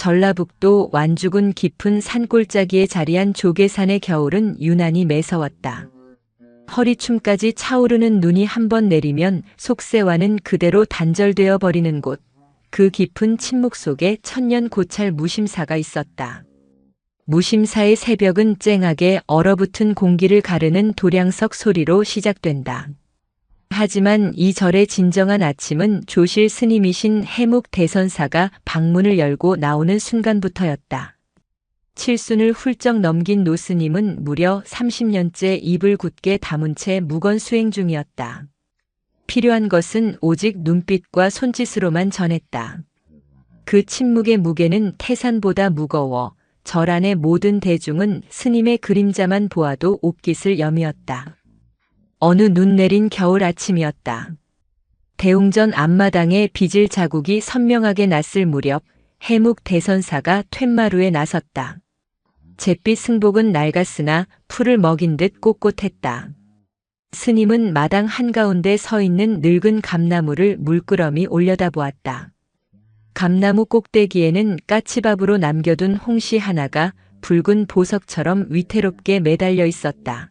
전라북도 완주군 깊은 산골짜기에 자리한 조계산의 겨울은 유난히 매서웠다. 허리춤까지 차오르는 눈이 한 번 내리면 속세와는 그대로 단절되어 버리는 곳. 그 깊은 침묵 속에 천년 고찰 무심사가 있었다. 무심사의 새벽은 쨍하게 얼어붙은 공기를 가르는 도량석 소리로 시작된다. 하지만 이 절의 진정한 아침은 조실 스님이신 해묵 대선사가 방문을 열고 나오는 순간부터였다. 칠순을 훌쩍 넘긴 노스님은 무려 30년째 입을 굳게 다문 채 묵언 수행 중이었다. 필요한 것은 오직 눈빛과 손짓으로만 전했다. 그 침묵의 무게는 태산보다 무거워 절 안의 모든 대중은 스님의 그림자만 보아도 옵깃을 여미었다. 어느 눈 내린 겨울 아침이었다. 대웅전 앞마당에 빚을 자국이 선명하게 났을 무렵 해묵 대선사가 툇마루에 나섰다. 잿빛 승복은 낡았으나 풀을 먹인 듯 꼿꼿했다. 스님은 마당 한가운데 서 있는 늙은 감나무를 물끄러미 올려다보았다. 감나무 꼭대기에는 까치밥으로 남겨둔 홍시 하나가 붉은 보석처럼 위태롭게 매달려 있었다.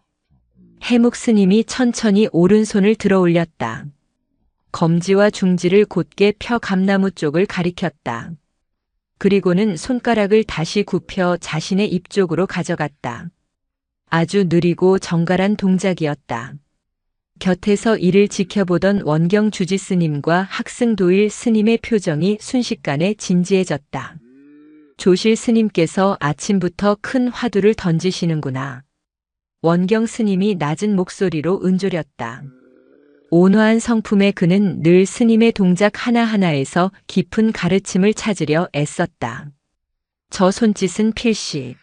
해묵 스님이 천천히 오른손을 들어 올렸다. 검지와 중지를 곧게 펴 감나무 쪽을 가리켰다. 그리고는 손가락을 다시 굽혀 자신의 입 쪽으로 가져갔다. 아주 느리고 정갈한 동작이었다. 곁에서 이를 지켜보던 원경 주지 스님과 학승 도일 스님의 표정이 순식간에 진지해졌다. 조실 스님께서 아침부터 큰 화두를 던지시는구나. 원경 스님이 낮은 목소리로 은조렸다. 온화한 성품의 그는 늘 스님의 동작 하나하나에서 깊은 가르침을 찾으려 애썼다. 저 손짓은 필시.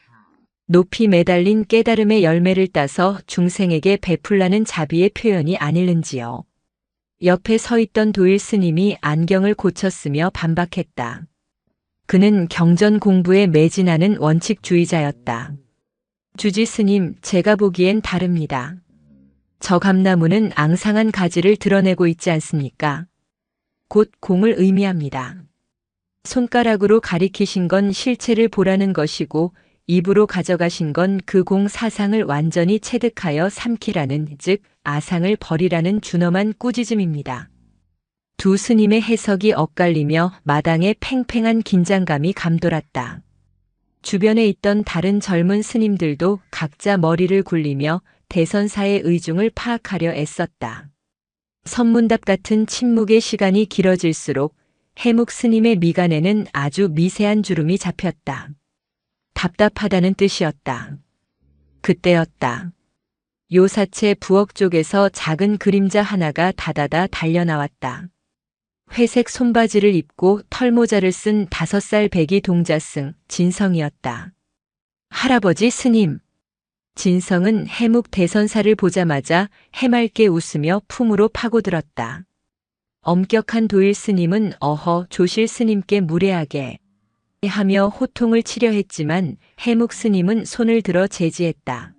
높이 매달린 깨달음의 열매를 따서 중생에게 베풀라는 자비의 표현이 아닐는지요. 옆에 서 있던 도일 스님이 안경을 고쳤으며 반박했다. 그는 경전 공부에 매진하는 원칙주의자였다. 주지 스님, 제가 보기엔 다릅니다. 저 감나무는 앙상한 가지를 드러내고 있지 않습니까? 곧 공을 의미합니다. 손가락으로 가리키신 건 실체를 보라는 것이고 입으로 가져가신 건 그 공 사상을 완전히 체득하여 삼키라는, 즉 아상을 버리라는 준엄한 꾸짖음입니다. 두 스님의 해석이 엇갈리며 마당에 팽팽한 긴장감이 감돌았다. 주변에 있던 다른 젊은 스님들도 각자 머리를 굴리며 대선사의 의중을 파악하려 애썼다. 선문답 같은 침묵의 시간이 길어질수록 해묵 스님의 미간에는 아주 미세한 주름이 잡혔다. 답답하다는 뜻이었다. 그때였다. 요사체 부엌 쪽에서 작은 그림자 하나가 다다다 달려나왔다. 회색 손바지를 입고 털모자를 쓴 5살 배기 동자승 진성이었다. 할아버지 스님. 진성은 해묵 대선사를 보자마자 해맑게 웃으며 품으로 파고들었다. 엄격한 도일 스님은 어허 조실 스님께 무례하게 하며 호통을 치려 했지만 해묵 스님은 손을 들어 제지했다.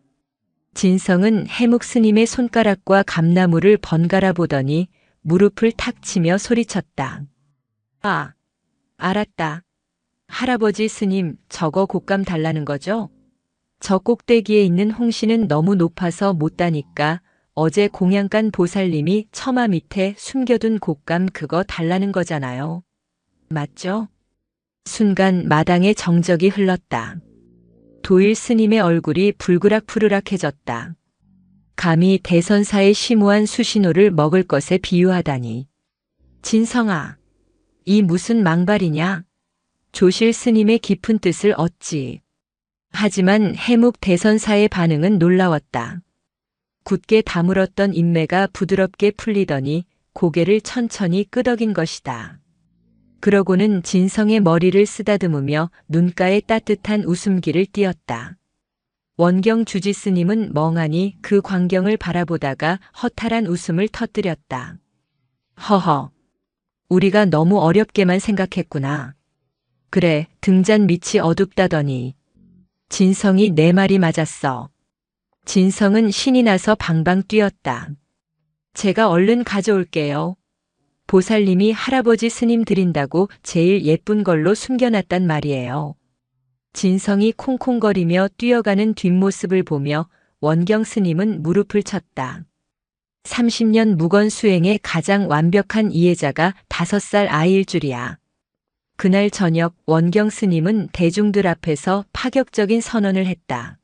진성은 해묵 스님의 손가락과 감나무를 번갈아 보더니 무릎을 탁 치며 소리쳤다. 아, 알았다. 할아버지 스님, 저거 곶감 달라는 거죠? 저 꼭대기에 있는 홍시는 너무 높아서 못 따니까 어제 공양 간 보살님이 처마 밑에 숨겨둔 곶감 그거 달라는 거잖아요. 맞죠? 순간 마당에 정적이 흘렀다. 도일 스님의 얼굴이 불그락푸르락해졌다. 감히 대선사의 심오한 수신호를 먹을 것에 비유하다니. 진성아, 이 무슨 망발이냐? 조실 스님의 깊은 뜻을 얻지. 하지만 해묵 대선사의 반응은 놀라웠다. 굳게 다물었던 인매가 부드럽게 풀리더니 고개를 천천히 끄덕인 것이다. 그러고는 진성의 머리를 쓰다듬으며 눈가에 따뜻한 웃음기를 띄었다. 원경 주지 스님은 멍하니 그 광경을 바라보다가 허탈한 웃음을 터뜨렸다. 허허, 우리가 너무 어렵게만 생각했구나. 그래, 등잔 밑이 어둡다더니. 진성이 내 말이 맞았어. 진성은 신이 나서 방방 뛰었다. 제가 얼른 가져올게요. 보살님이 할아버지 스님 드린다고 제일 예쁜 걸로 숨겨놨단 말이에요. 진성이 콩콩거리며 뛰어가는 뒷모습을 보며 원경 스님은 무릎을 쳤다. 30년 묵언 수행의 가장 완벽한 이해자가 5살 아이일 줄이야. 그날 저녁 원경 스님은 대중들 앞에서 파격적인 선언을 했다.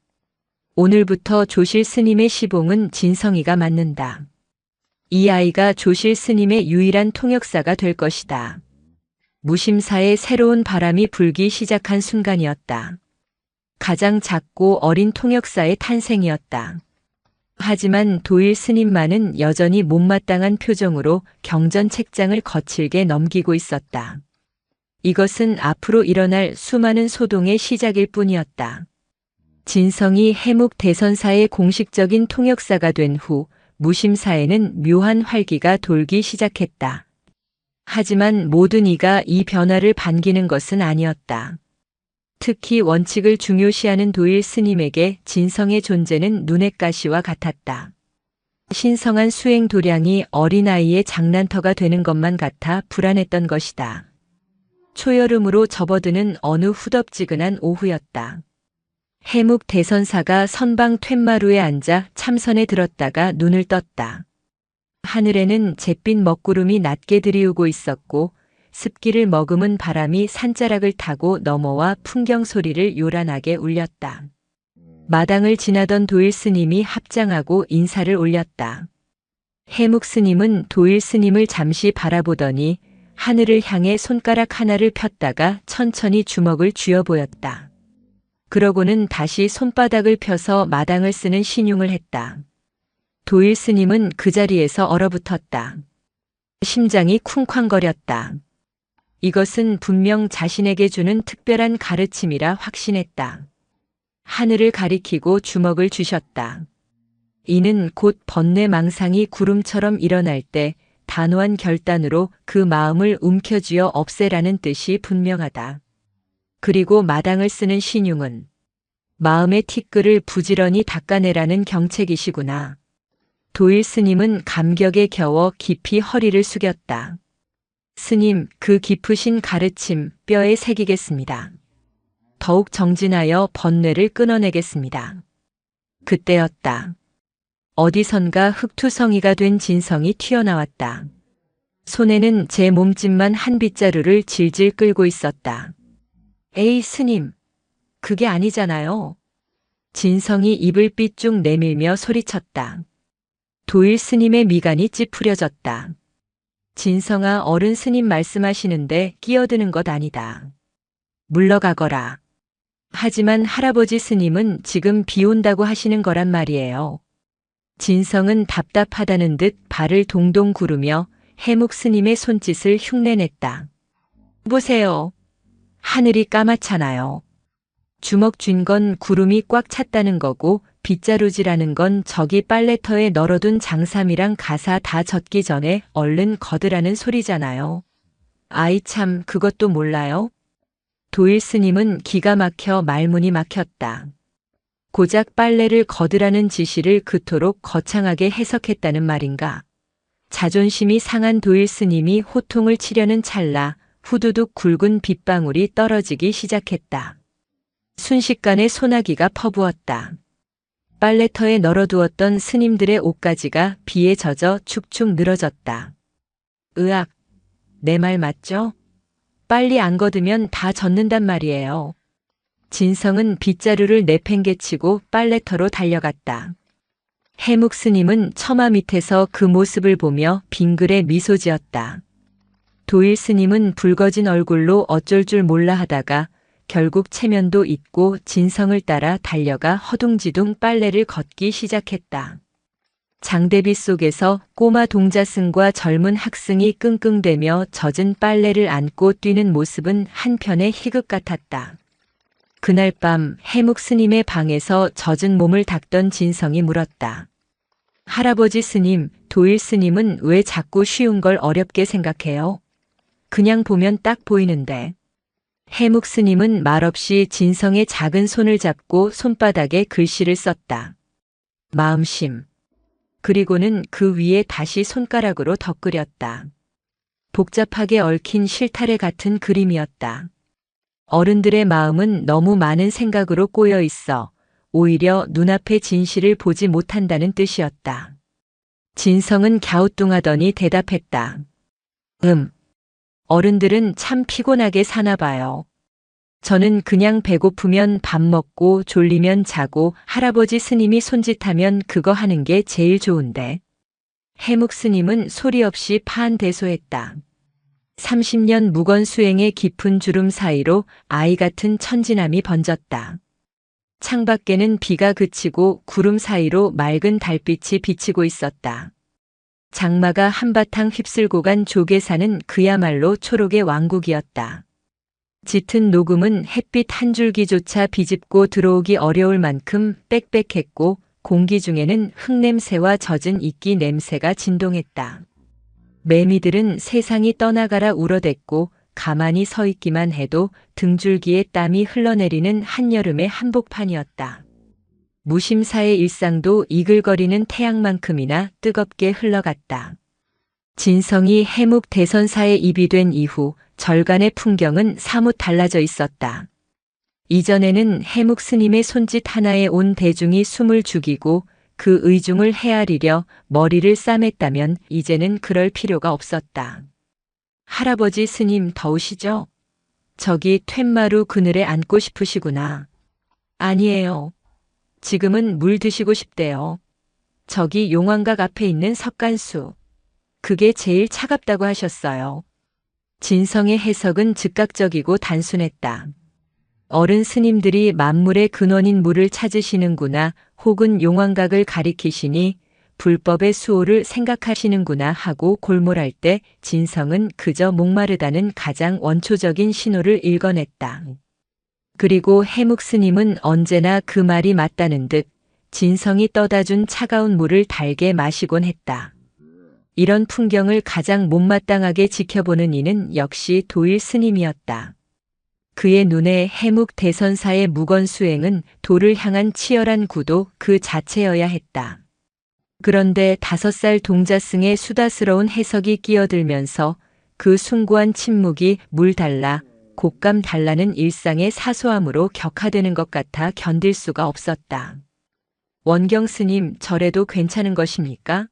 오늘부터 조실 스님의 시봉은 진성이가 맡는다. 이 아이가 조실 스님의 유일한 통역사가 될 것이다. 무심사에 새로운 바람이 불기 시작한 순간이었다. 가장 작고 어린 통역사의 탄생이었다. 하지만 도일 스님만은 여전히 못마땅한 표정으로 경전 책장을 거칠게 넘기고 있었다. 이것은 앞으로 일어날 수많은 소동의 시작일 뿐이었다. 진성이 해묵 대선사의 공식적인 통역사가 된 후 무심사에는 묘한 활기가 돌기 시작했다. 하지만 모든 이가 이 변화를 반기는 것은 아니었다. 특히 원칙을 중요시하는 도일 스님에게 진성의 존재는 눈의 가시와 같았다. 신성한 수행 도량이 어린아이의 장난터가 되는 것만 같아 불안했던 것이다. 초여름으로 접어드는 어느 후덥지근한 오후였다. 해묵 대선사가 선방 툇마루에 앉아 참선에 들었다가 눈을 떴다. 하늘에는 잿빛 먹구름이 낮게 들이우고 있었고 습기를 머금은 바람이 산자락을 타고 넘어와 풍경 소리를 요란하게 울렸다. 마당을 지나던 도일 스님이 합장하고 인사를 올렸다. 해묵 스님은 도일 스님을 잠시 바라보더니 하늘을 향해 손가락 하나를 폈다가 천천히 주먹을 쥐어 보였다. 그러고는 다시 손바닥을 펴서 마당을 쓰는 신용을 했다. 도일 스님은 그 자리에서 얼어붙었다. 심장이 쿵쾅거렸다. 이것은 분명 자신에게 주는 특별한 가르침이라 확신했다. 하늘을 가리키고 주먹을 쥐셨다. 이는 곧 번뇌 망상이 구름처럼 일어날 때 단호한 결단으로 그 마음을 움켜쥐어 없애라는 뜻이 분명하다. 그리고 마당을 쓰는 신용은 마음의 티끌을 부지런히 닦아내라는 경책이시구나. 도일 스님은 감격에 겨워 깊이 허리를 숙였다. 스님, 그 깊으신 가르침 뼈에 새기겠습니다. 더욱 정진하여 번뇌를 끊어내겠습니다. 그때였다. 어디선가 흑투성이가 된 진성이 튀어나왔다. 손에는 제 몸집만 한 빗자루를 질질 끌고 있었다. 에이 스님, 그게 아니잖아요. 진성이 입을 삐쭉 내밀며 소리쳤다. 도일 스님의 미간이 찌푸려졌다. 진성아, 어른 스님 말씀하시는데 끼어드는 것 아니다. 물러가거라. 하지만 할아버지 스님은 지금 비 온다고 하시는 거란 말이에요. 진성은 답답하다는 듯 발을 동동 구르며 해묵 스님의 손짓을 흉내냈다. 보세요. 하늘이 까맣잖아요. 주먹 쥔 건 구름이 꽉 찼다는 거고 빗자루질하는 건 저기 빨래터에 널어둔 장삼이랑 가사 다 젖기 전에 얼른 거드라는 소리잖아요. 아이 참, 그것도 몰라요? 도일 스님은 기가 막혀 말문이 막혔다. 고작 빨래를 거드라는 지시를 그토록 거창하게 해석했다는 말인가. 자존심이 상한 도일 스님이 호통을 치려는 찰나 후두둑 굵은 빗방울이 떨어지기 시작했다. 순식간에 소나기가 퍼부었다. 빨래터에 널어두었던 스님들의 옷가지가 비에 젖어 축축 늘어졌다. 으악, 내 말 맞죠? 빨리 안 걷으면 다 젖는단 말이에요. 진성은 빗자루를 내팽개치고 빨래터로 달려갔다. 해묵 스님은 처마 밑에서 그 모습을 보며 빙글에 미소 지었다. 도일 스님은 붉어진 얼굴로 어쩔 줄 몰라 하다가 결국 체면도 잊고 진성을 따라 달려가 허둥지둥 빨래를 걷기 시작했다. 장대비 속에서 꼬마 동자승과 젊은 학승이 끙끙대며 젖은 빨래를 안고 뛰는 모습은 한편의 희극 같았다. 그날 밤 해묵 스님의 방에서 젖은 몸을 닦던 진성이 물었다. 할아버지 스님, 도일 스님은 왜 자꾸 쉬운 걸 어렵게 생각해요? 그냥 보면 딱 보이는데. 해묵 스님은 말없이 진성의 작은 손을 잡고 손바닥에 글씨를 썼다. 마음심. 그리고는 그 위에 다시 손가락으로 덧그렸다. 복잡하게 얽힌 실타래 같은 그림이었다. 어른들의 마음은 너무 많은 생각으로 꼬여 있어 오히려 눈앞의 진실을 보지 못한다는 뜻이었다. 진성은 갸우뚱하더니 대답했다. 어른들은 참 피곤하게 사나 봐요. 저는 그냥 배고프면 밥 먹고 졸리면 자고 할아버지 스님이 손짓하면 그거 하는 게 제일 좋은데. 해묵 스님은 소리 없이 파한대소했다. 30년 묵언 수행의 깊은 주름 사이로 아이 같은 천진함이 번졌다. 창밖에는 비가 그치고 구름 사이로 맑은 달빛이 비치고 있었다. 장마가 한바탕 휩쓸고 간 조계산은 그야말로 초록의 왕국이었다. 짙은 녹음은 햇빛 한 줄기조차 비집고 들어오기 어려울 만큼 빽빽했고 공기 중에는 흙냄새와 젖은 이끼 냄새가 진동했다. 매미들은 세상이 떠나가라 울어댔고 가만히 서 있기만 해도 등줄기에 땀이 흘러내리는 한여름의 한복판이었다. 무심사의 일상도 이글거리는 태양만큼이나 뜨겁게 흘러갔다. 진성이 해묵 대선사의 입이 된 이후 절간의 풍경은 사뭇 달라져 있었다. 이전에는 해묵 스님의 손짓 하나에 온 대중이 숨을 죽이고 그 의중을 헤아리려 머리를 싸맸다면 이제는 그럴 필요가 없었다. 할아버지 스님 더우시죠? 저기 툇마루 그늘에 앉고 싶으시구나. 아니에요. 지금은 물 드시고 싶대요. 저기 용왕각 앞에 있는 석간수. 그게 제일 차갑다고 하셨어요. 진성의 해석은 즉각적이고 단순했다. 어른 스님들이 만물의 근원인 물을 찾으시는구나 혹은 용왕각을 가리키시니 불법의 수호를 생각하시는구나 하고 골몰할 때 진성은 그저 목마르다는 가장 원초적인 신호를 읽어냈다. 그리고 해묵 스님은 언제나 그 말이 맞다는 듯 진성이 떠다준 차가운 물을 달게 마시곤 했다. 이런 풍경을 가장 못마땅하게 지켜보는 이는 역시 도일 스님이었다. 그의 눈에 해묵 대선사의 묵언 수행은 도를 향한 치열한 구도 그 자체여야 했다. 그런데 5살 동자승의 수다스러운 해석이 끼어들면서 그 숭고한 침묵이 물 달라 곶감 달라는 일상의 사소함으로 격화되는 것 같아 견딜 수가 없었다. 원경 스님, 저래도 괜찮은 것입니까?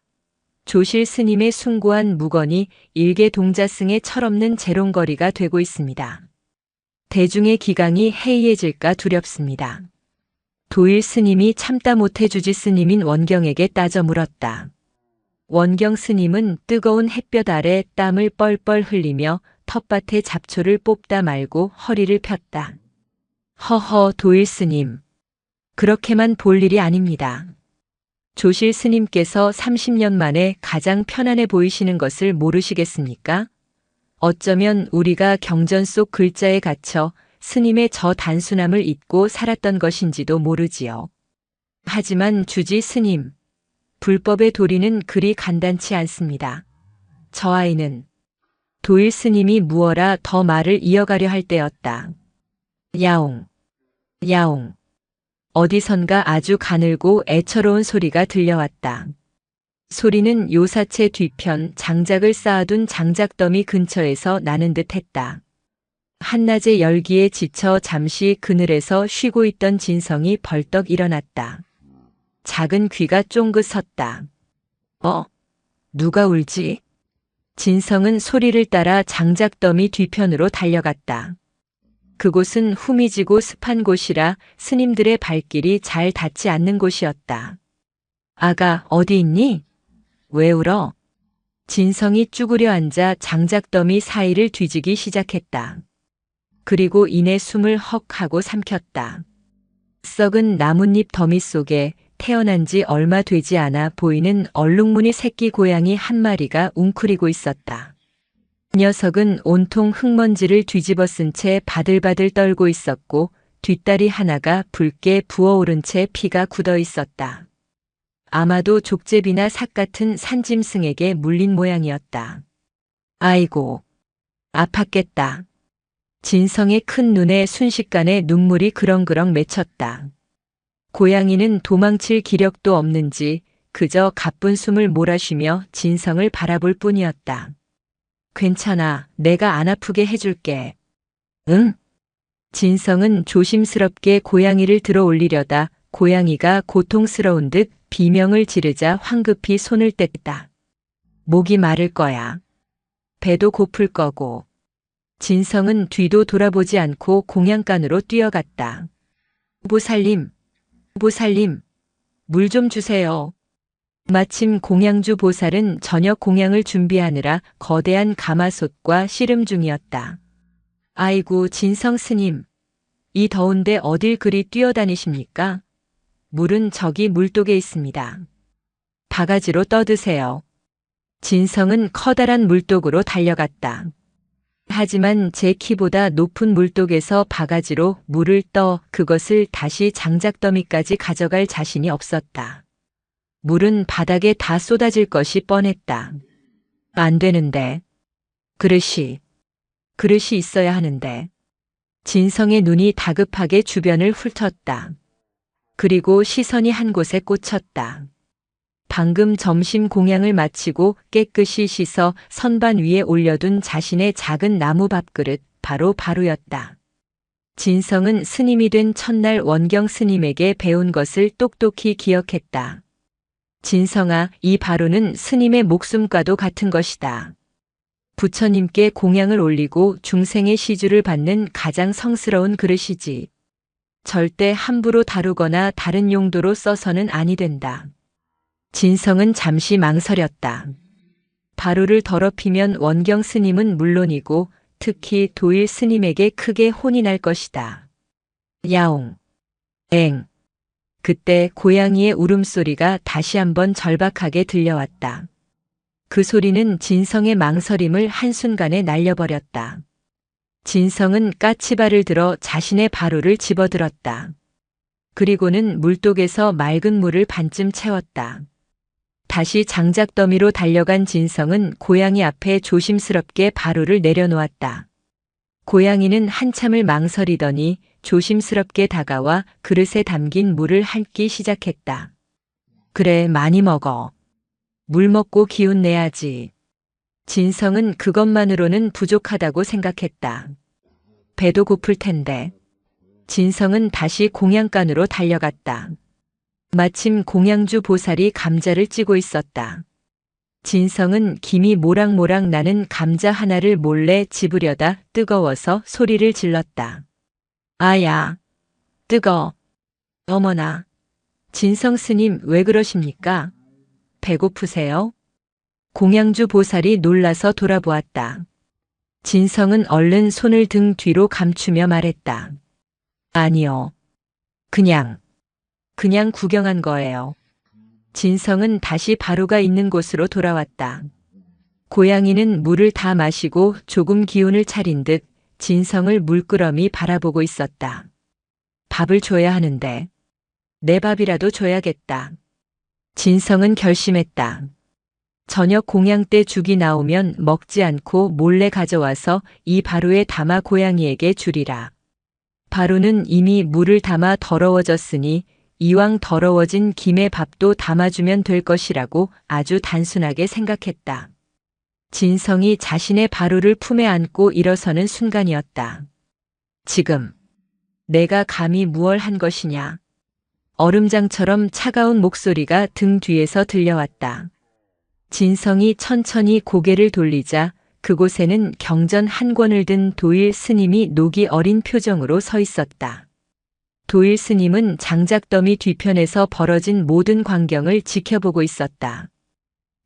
조실 스님의 숭고한 묵언이 일개 동자승의 철없는 재롱거리가 되고 있습니다. 대중의 기강이 해이해질까 두렵습니다. 도일 스님이 참다 못해 주지 스님인 원경에게 따져 물었다. 원경 스님은 뜨거운 햇볕 아래 땀을 뻘뻘 흘리며 텃밭에 잡초를 뽑다 말고 허리를 폈다. 허허, 도일 스님. 그렇게만 볼 일이 아닙니다. 조실 스님께서 30년 만에 가장 편안해 보이시는 것을 모르시겠습니까? 어쩌면 우리가 경전 속 글자에 갇혀 스님의 저 단순함을 잊고 살았던 것인지도 모르지요. 하지만 주지 스님, 불법의 도리는 그리 간단치 않습니다. 저 아이는 도일 스님이 무어라 더 말을 이어가려 할 때였다. 야옹, 야옹. 어디선가 아주 가늘고 애처로운 소리가 들려왔다. 소리는 요사체 뒤편 장작을 쌓아둔 장작더미 근처에서 나는 듯 했다. 한낮의 열기에 지쳐 잠시 그늘에서 쉬고 있던 진성이 벌떡 일어났다. 작은 귀가 쫑긋 섰다. 누가 울지? 진성은 소리를 따라 장작더미 뒤편으로 달려갔다. 그곳은 후미지고 습한 곳이라 스님들의 발길이 잘 닿지 않는 곳이었다. 아가, 어디 있니? 왜 울어? 진성이 쭈그려 앉아 장작더미 사이를 뒤지기 시작했다. 그리고 이내 숨을 헉 하고 삼켰다. 썩은 나뭇잎 더미 속에 태어난 지 얼마 되지 않아 보이는 얼룩무늬 새끼 고양이 한 마리가 웅크리고 있었다. 녀석은 온통 흙먼지를 뒤집어 쓴 채 바들바들 떨고 있었고 뒷다리 하나가 붉게 부어오른 채 피가 굳어 있었다. 아마도 족제비나 삭 같은 산짐승에게 물린 모양이었다. 아이고, 아팠겠다. 진성의 큰 눈에 순식간에 눈물이 그렁그렁 맺혔다. 고양이는 도망칠 기력도 없는지 그저 가쁜 숨을 몰아쉬며 진성을 바라볼 뿐이었다. 괜찮아. 내가 안 아프게 해줄게. 응? 진성은 조심스럽게 고양이를 들어 올리려다 고양이가 고통스러운 듯 비명을 지르자 황급히 손을 뗐다. 목이 마를 거야. 배도 고플 거고. 진성은 뒤도 돌아보지 않고 공양간으로 뛰어갔다. 보살님, 보살님, 물 좀 주세요. 마침 공양주 보살은 저녁 공양을 준비하느라 거대한 가마솥과 씨름 중이었다. 아이고 진성 스님, 이 더운데 어딜 그리 뛰어다니십니까? 물은 저기 물독에 있습니다. 바가지로 떠드세요. 진성은 커다란 물독으로 달려갔다. 하지만 제 키보다 높은 물독에서 바가지로 물을 떠 그것을 다시 장작더미까지 가져갈 자신이 없었다. 물은 바닥에 다 쏟아질 것이 뻔했다. 안 되는데. 그릇이 있어야 하는데. 진성의 눈이 다급하게 주변을 훑었다. 그리고 시선이 한 곳에 꽂혔다. 방금 점심 공양을 마치고 깨끗이 씻어 선반 위에 올려둔 자신의 작은 나무 밥그릇, 바로였다. 진성은 스님이 된 첫날 원경 스님에게 배운 것을 똑똑히 기억했다. 진성아, 이 바로는 스님의 목숨과도 같은 것이다. 부처님께 공양을 올리고 중생의 시주를 받는 가장 성스러운 그릇이지. 절대 함부로 다루거나 다른 용도로 써서는 아니 된다. 진성은 잠시 망설였다. 바로를 더럽히면 원경 스님은 물론이고 특히 도일 스님에게 크게 혼이 날 것이다. 야옹, 엥. 그때 고양이의 울음소리가 다시 한번 절박하게 들려왔다. 그 소리는 진성의 망설임을 한순간에 날려버렸다. 진성은 까치발을 들어 자신의 바로를 집어들었다. 그리고는 물독에서 맑은 물을 반쯤 채웠다. 다시 장작더미로 달려간 진성은 고양이 앞에 조심스럽게 바로를 내려놓았다. 고양이는 한참을 망설이더니 조심스럽게 다가와 그릇에 담긴 물을 핥기 시작했다. 그래, 많이 먹어. 물 먹고 기운 내야지. 진성은 그것만으로는 부족하다고 생각했다. 배도 고플 텐데. 진성은 다시 공양간으로 달려갔다. 마침 공양주 보살이 감자를 찌고 있었다. 진성은 김이 모락모락 나는 감자 하나를 몰래 집으려다 뜨거워서 소리를 질렀다. 아야, 뜨거. 어머나. 진성 스님 왜 그러십니까? 배고프세요? 공양주 보살이 놀라서 돌아보았다. 진성은 얼른 손을 등 뒤로 감추며 말했다. 아니요. 그냥 구경한 거예요. 진성은 다시 바로가 있는 곳으로 돌아왔다. 고양이는 물을 다 마시고 조금 기운을 차린 듯 진성을 물끄러미 바라보고 있었다. 밥을 줘야 하는데. 내 밥이라도 줘야겠다. 진성은 결심했다. 저녁 공양 때 죽이 나오면 먹지 않고 몰래 가져와서 이 바로에 담아 고양이에게 주리라. 바로는 이미 물을 담아 더러워졌으니 이왕 더러워진 김에 밥도 담아주면 될 것이라고 아주 단순하게 생각했다. 진성이 자신의 바로를 품에 안고 일어서는 순간이었다. 지금 내가 감히 무얼 한 것이냐. 얼음장처럼 차가운 목소리가 등 뒤에서 들려왔다. 진성이 천천히 고개를 돌리자 그곳에는 경전 한 권을 든 도일 스님이 녹이 어린 표정으로 서 있었다. 도일 스님은 장작더미 뒤편에서 벌어진 모든 광경을 지켜보고 있었다.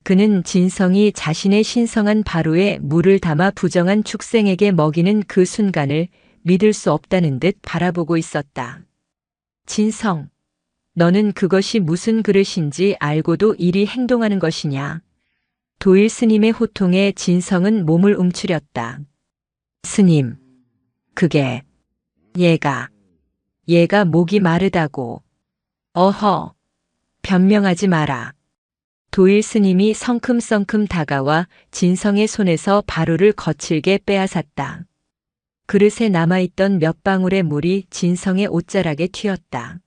그는 진성이 자신의 신성한 바로에 물을 담아 부정한 축생에게 먹이는 그 순간을 믿을 수 없다는 듯 바라보고 있었다. 진성, 너는 그것이 무슨 그릇인지 알고도 이리 행동하는 것이냐? 도일 스님의 호통에 진성은 몸을 움츠렸다. 스님, 그게 얘가 목이 마르다고. 어허, 변명하지 마라. 도일 스님이 성큼성큼 다가와 진성의 손에서 바로를 거칠게 빼앗았다. 그릇에 남아있던 몇 방울의 물이 진성의 옷자락에 튀었다.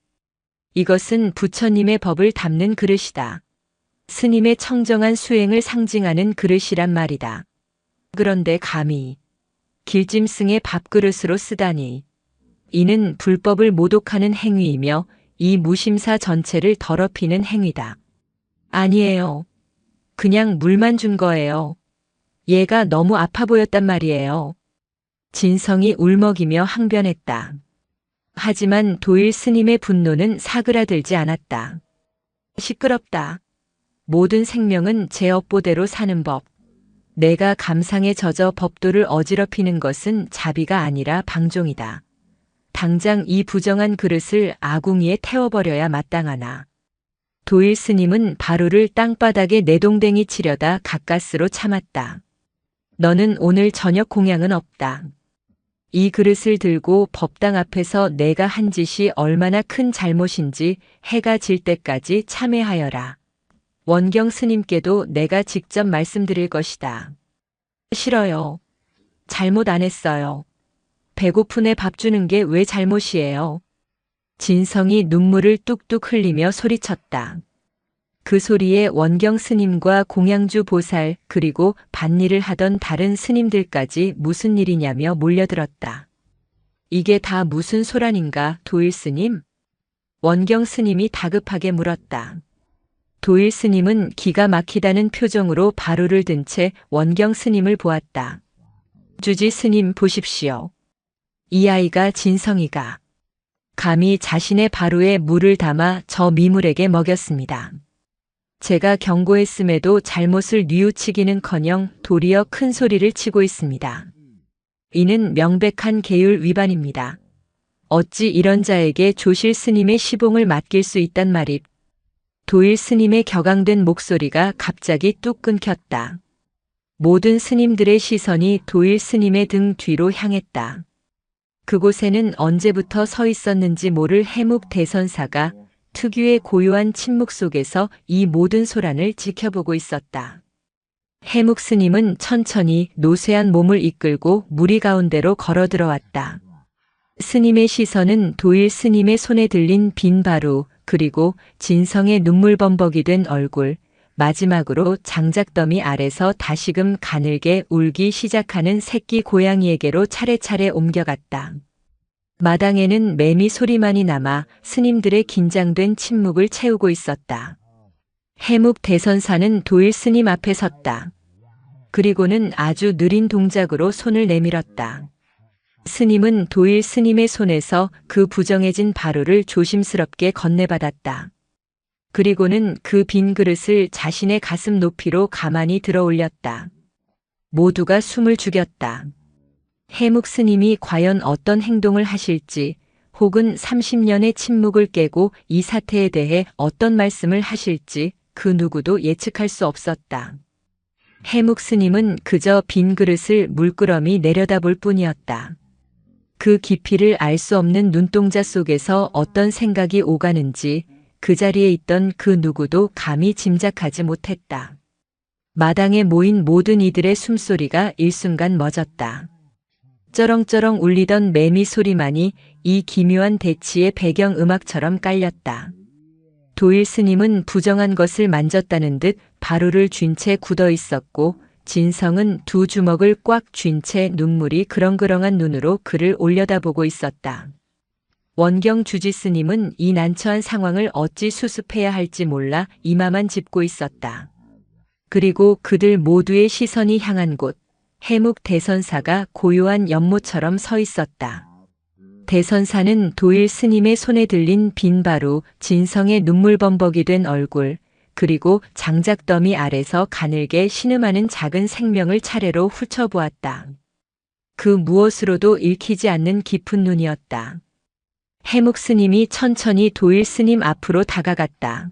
이것은 부처님의 법을 담는 그릇이다. 스님의 청정한 수행을 상징하는 그릇이란 말이다. 그런데 감히 길짐승의 밥그릇으로 쓰다니. 이는 불법을 모독하는 행위이며 이 무심사 전체를 더럽히는 행위다. 아니에요. 그냥 물만 준 거예요. 얘가 너무 아파 보였단 말이에요. 진성이 울먹이며 항변했다. 하지만 도일 스님의 분노는 사그라들지 않았다. 시끄럽다. 모든 생명은 제 업보대로 사는 법. 내가 감상에 젖어 법도를 어지럽히는 것은 자비가 아니라 방종이다. 당장 이 부정한 그릇을 아궁이에 태워버려야 마땅하나. 도일 스님은 바루를 땅바닥에 내동댕이 치려다 가까스로 참았다. 너는 오늘 저녁 공양은 없다. 이 그릇을 들고 법당 앞에서 내가 한 짓이 얼마나 큰 잘못인지 해가 질 때까지 참회하여라. 원경 스님께도 내가 직접 말씀드릴 것이다. 싫어요. 잘못 안 했어요. 배고픈애 밥 주는 게 왜 잘못이에요? 진성이 눈물을 뚝뚝 흘리며 소리쳤다. 그 소리에 원경 스님과 공양주 보살 그리고 밭일을 하던 다른 스님들까지 무슨 일이냐며 몰려들었다. 이게 다 무슨 소란인가, 도일 스님? 원경 스님이 다급하게 물었다. 도일 스님은 기가 막히다는 표정으로 바루를 든 채 원경 스님을 보았다. 주지 스님 보십시오. 이 아이가 진성이가 감히 자신의 바루에 물을 담아 저 미물에게 먹였습니다. 제가 경고했음에도 잘못을 뉘우치기는커녕 도리어 큰 소리를 치고 있습니다. 이는 명백한 계율 위반입니다. 어찌 이런 자에게 조실 스님의 시봉을 맡길 수 있단 말입. 도일 스님의 격앙된 목소리가 갑자기 뚝 끊겼다. 모든 스님들의 시선이 도일 스님의 등 뒤로 향했다. 그곳에는 언제부터 서 있었는지 모를 해묵 대선사가 특유의 고요한 침묵 속에서 이 모든 소란을 지켜보고 있었다. 해묵 스님은 천천히 노쇠한 몸을 이끌고 무리 가운데로 걸어 들어왔다. 스님의 시선은 도일 스님의 손에 들린 빈 바루, 그리고 진성의 눈물범벅이 된 얼굴, 마지막으로 장작더미 아래서 다시금 가늘게 울기 시작하는 새끼 고양이에게로 차례차례 옮겨갔다. 마당에는 매미 소리만이 남아 스님들의 긴장된 침묵을 채우고 있었다. 해묵 대선사는 도일 스님 앞에 섰다. 그리고는 아주 느린 동작으로 손을 내밀었다. 스님은 도일 스님의 손에서 그 부정해진 바루를 조심스럽게 건네받았다. 그리고는 그 빈 그릇을 자신의 가슴 높이로 가만히 들어 올렸다. 모두가 숨을 죽였다. 해묵 스님이 과연 어떤 행동을 하실지, 혹은 30년의 침묵을 깨고 이 사태에 대해 어떤 말씀을 하실지 그 누구도 예측할 수 없었다. 해묵 스님은 그저 빈 그릇을 물끄러미 내려다볼 뿐이었다. 그 깊이를 알 수 없는 눈동자 속에서 어떤 생각이 오가는지 그 자리에 있던 그 누구도 감히 짐작하지 못했다. 마당에 모인 모든 이들의 숨소리가 일순간 멎었다. 쩌렁쩌렁 울리던 매미 소리만이 이 기묘한 대치의 배경 음악처럼 깔렸다. 도일 스님은 부정한 것을 만졌다는 듯 바루를 쥔 채 굳어 있었고, 진성은 두 주먹을 꽉 쥔 채 눈물이 그렁그렁한 눈으로 그를 올려다보고 있었다. 원경 주지 스님은 이 난처한 상황을 어찌 수습해야 할지 몰라 이마만 짚고 있었다. 그리고 그들 모두의 시선이 향한 곳, 해묵 대선사가 고요한 연못처럼 서 있었다. 대선사는 도일 스님의 손에 들린 빈 바루, 진성의 눈물범벅이 된 얼굴, 그리고 장작더미 아래서 가늘게 신음하는 작은 생명을 차례로 훑어보았다. 그 무엇으로도 읽히지 않는 깊은 눈이었다. 해묵 스님이 천천히 도일 스님 앞으로 다가갔다.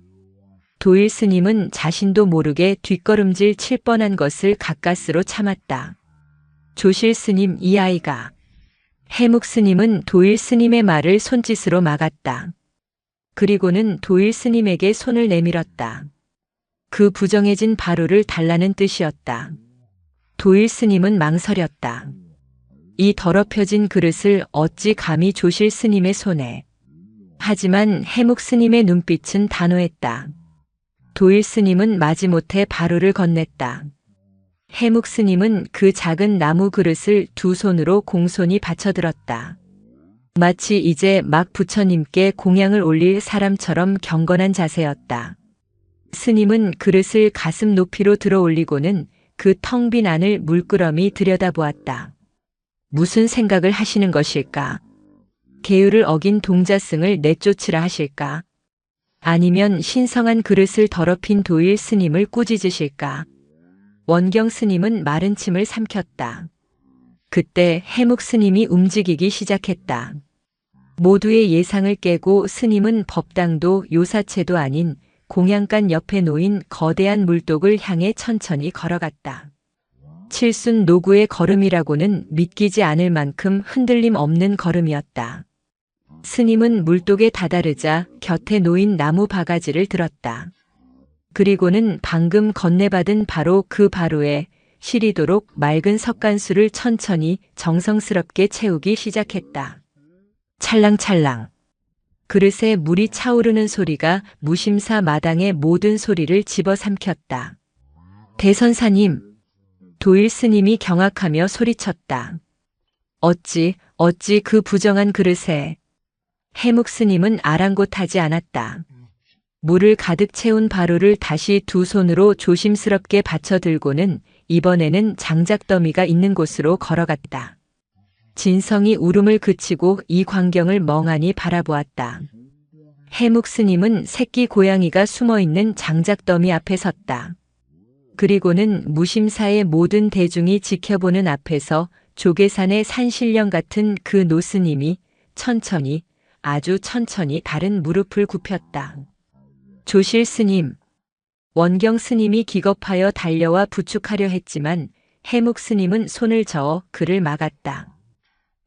도일 스님은 자신도 모르게 뒷걸음질 칠 뻔한 것을 가까스로 참았다. 조실 스님, 이 아이가. 해묵 스님은 도일 스님의 말을 손짓으로 막았다. 그리고는 도일 스님에게 손을 내밀었다. 그 부정해진 바루를 달라는 뜻이었다. 도일 스님은 망설였다. 이 더럽혀진 그릇을 어찌 감히 조실 스님의 손에. 하지만 해묵 스님의 눈빛은 단호했다. 도일 스님은 마지못해 바루를 건넸다. 해묵 스님은 그 작은 나무 그릇을 두 손으로 공손히 받쳐들었다. 마치 이제 막 부처님께 공양을 올릴 사람처럼 경건한 자세였다. 스님은 그릇을 가슴 높이로 들어 올리고는 그 텅 빈 안을 물끄러미 들여다보았다. 무슨 생각을 하시는 것일까? 계율을 어긴 동자승을 내쫓으라 하실까? 아니면 신성한 그릇을 더럽힌 도일 스님을 꾸짖으실까? 원경 스님은 마른 침을 삼켰다. 그때 해묵 스님이 움직이기 시작했다. 모두의 예상을 깨고 스님은 법당도 요사체도 아닌 공양간 옆에 놓인 거대한 물독을 향해 천천히 걸어갔다. 칠순 노구의 걸음이라고는 믿기지 않을 만큼 흔들림 없는 걸음이었다. 스님은 물독에 다다르자 곁에 놓인 나무 바가지를 들었다. 그리고는 방금 건네받은 바로 그 바로에 시리도록 맑은 석간수를 천천히 정성스럽게 채우기 시작했다. 찰랑찰랑. 그릇에 물이 차오르는 소리가 무심사 마당의 모든 소리를 집어삼켰다. 대선사님, 도일 스님이 경악하며 소리쳤다. 어찌 그 부정한 그릇에. 해묵 스님은 아랑곳하지 않았다. 물을 가득 채운 바루를 다시 두 손으로 조심스럽게 받쳐들고는 이번에는 장작더미가 있는 곳으로 걸어갔다. 진성이 울음을 그치고 이 광경을 멍하니 바라보았다. 해묵 스님은 새끼 고양이가 숨어있는 장작더미 앞에 섰다. 그리고는 무심사의 모든 대중이 지켜보는 앞에서 조계산의 산신령 같은 그 노스님이 천천히, 아주 천천히 다른 무릎을 굽혔다. 조실 스님. 원경 스님이 기겁하여 달려와 부축하려 했지만 해묵 스님은 손을 저어 그를 막았다.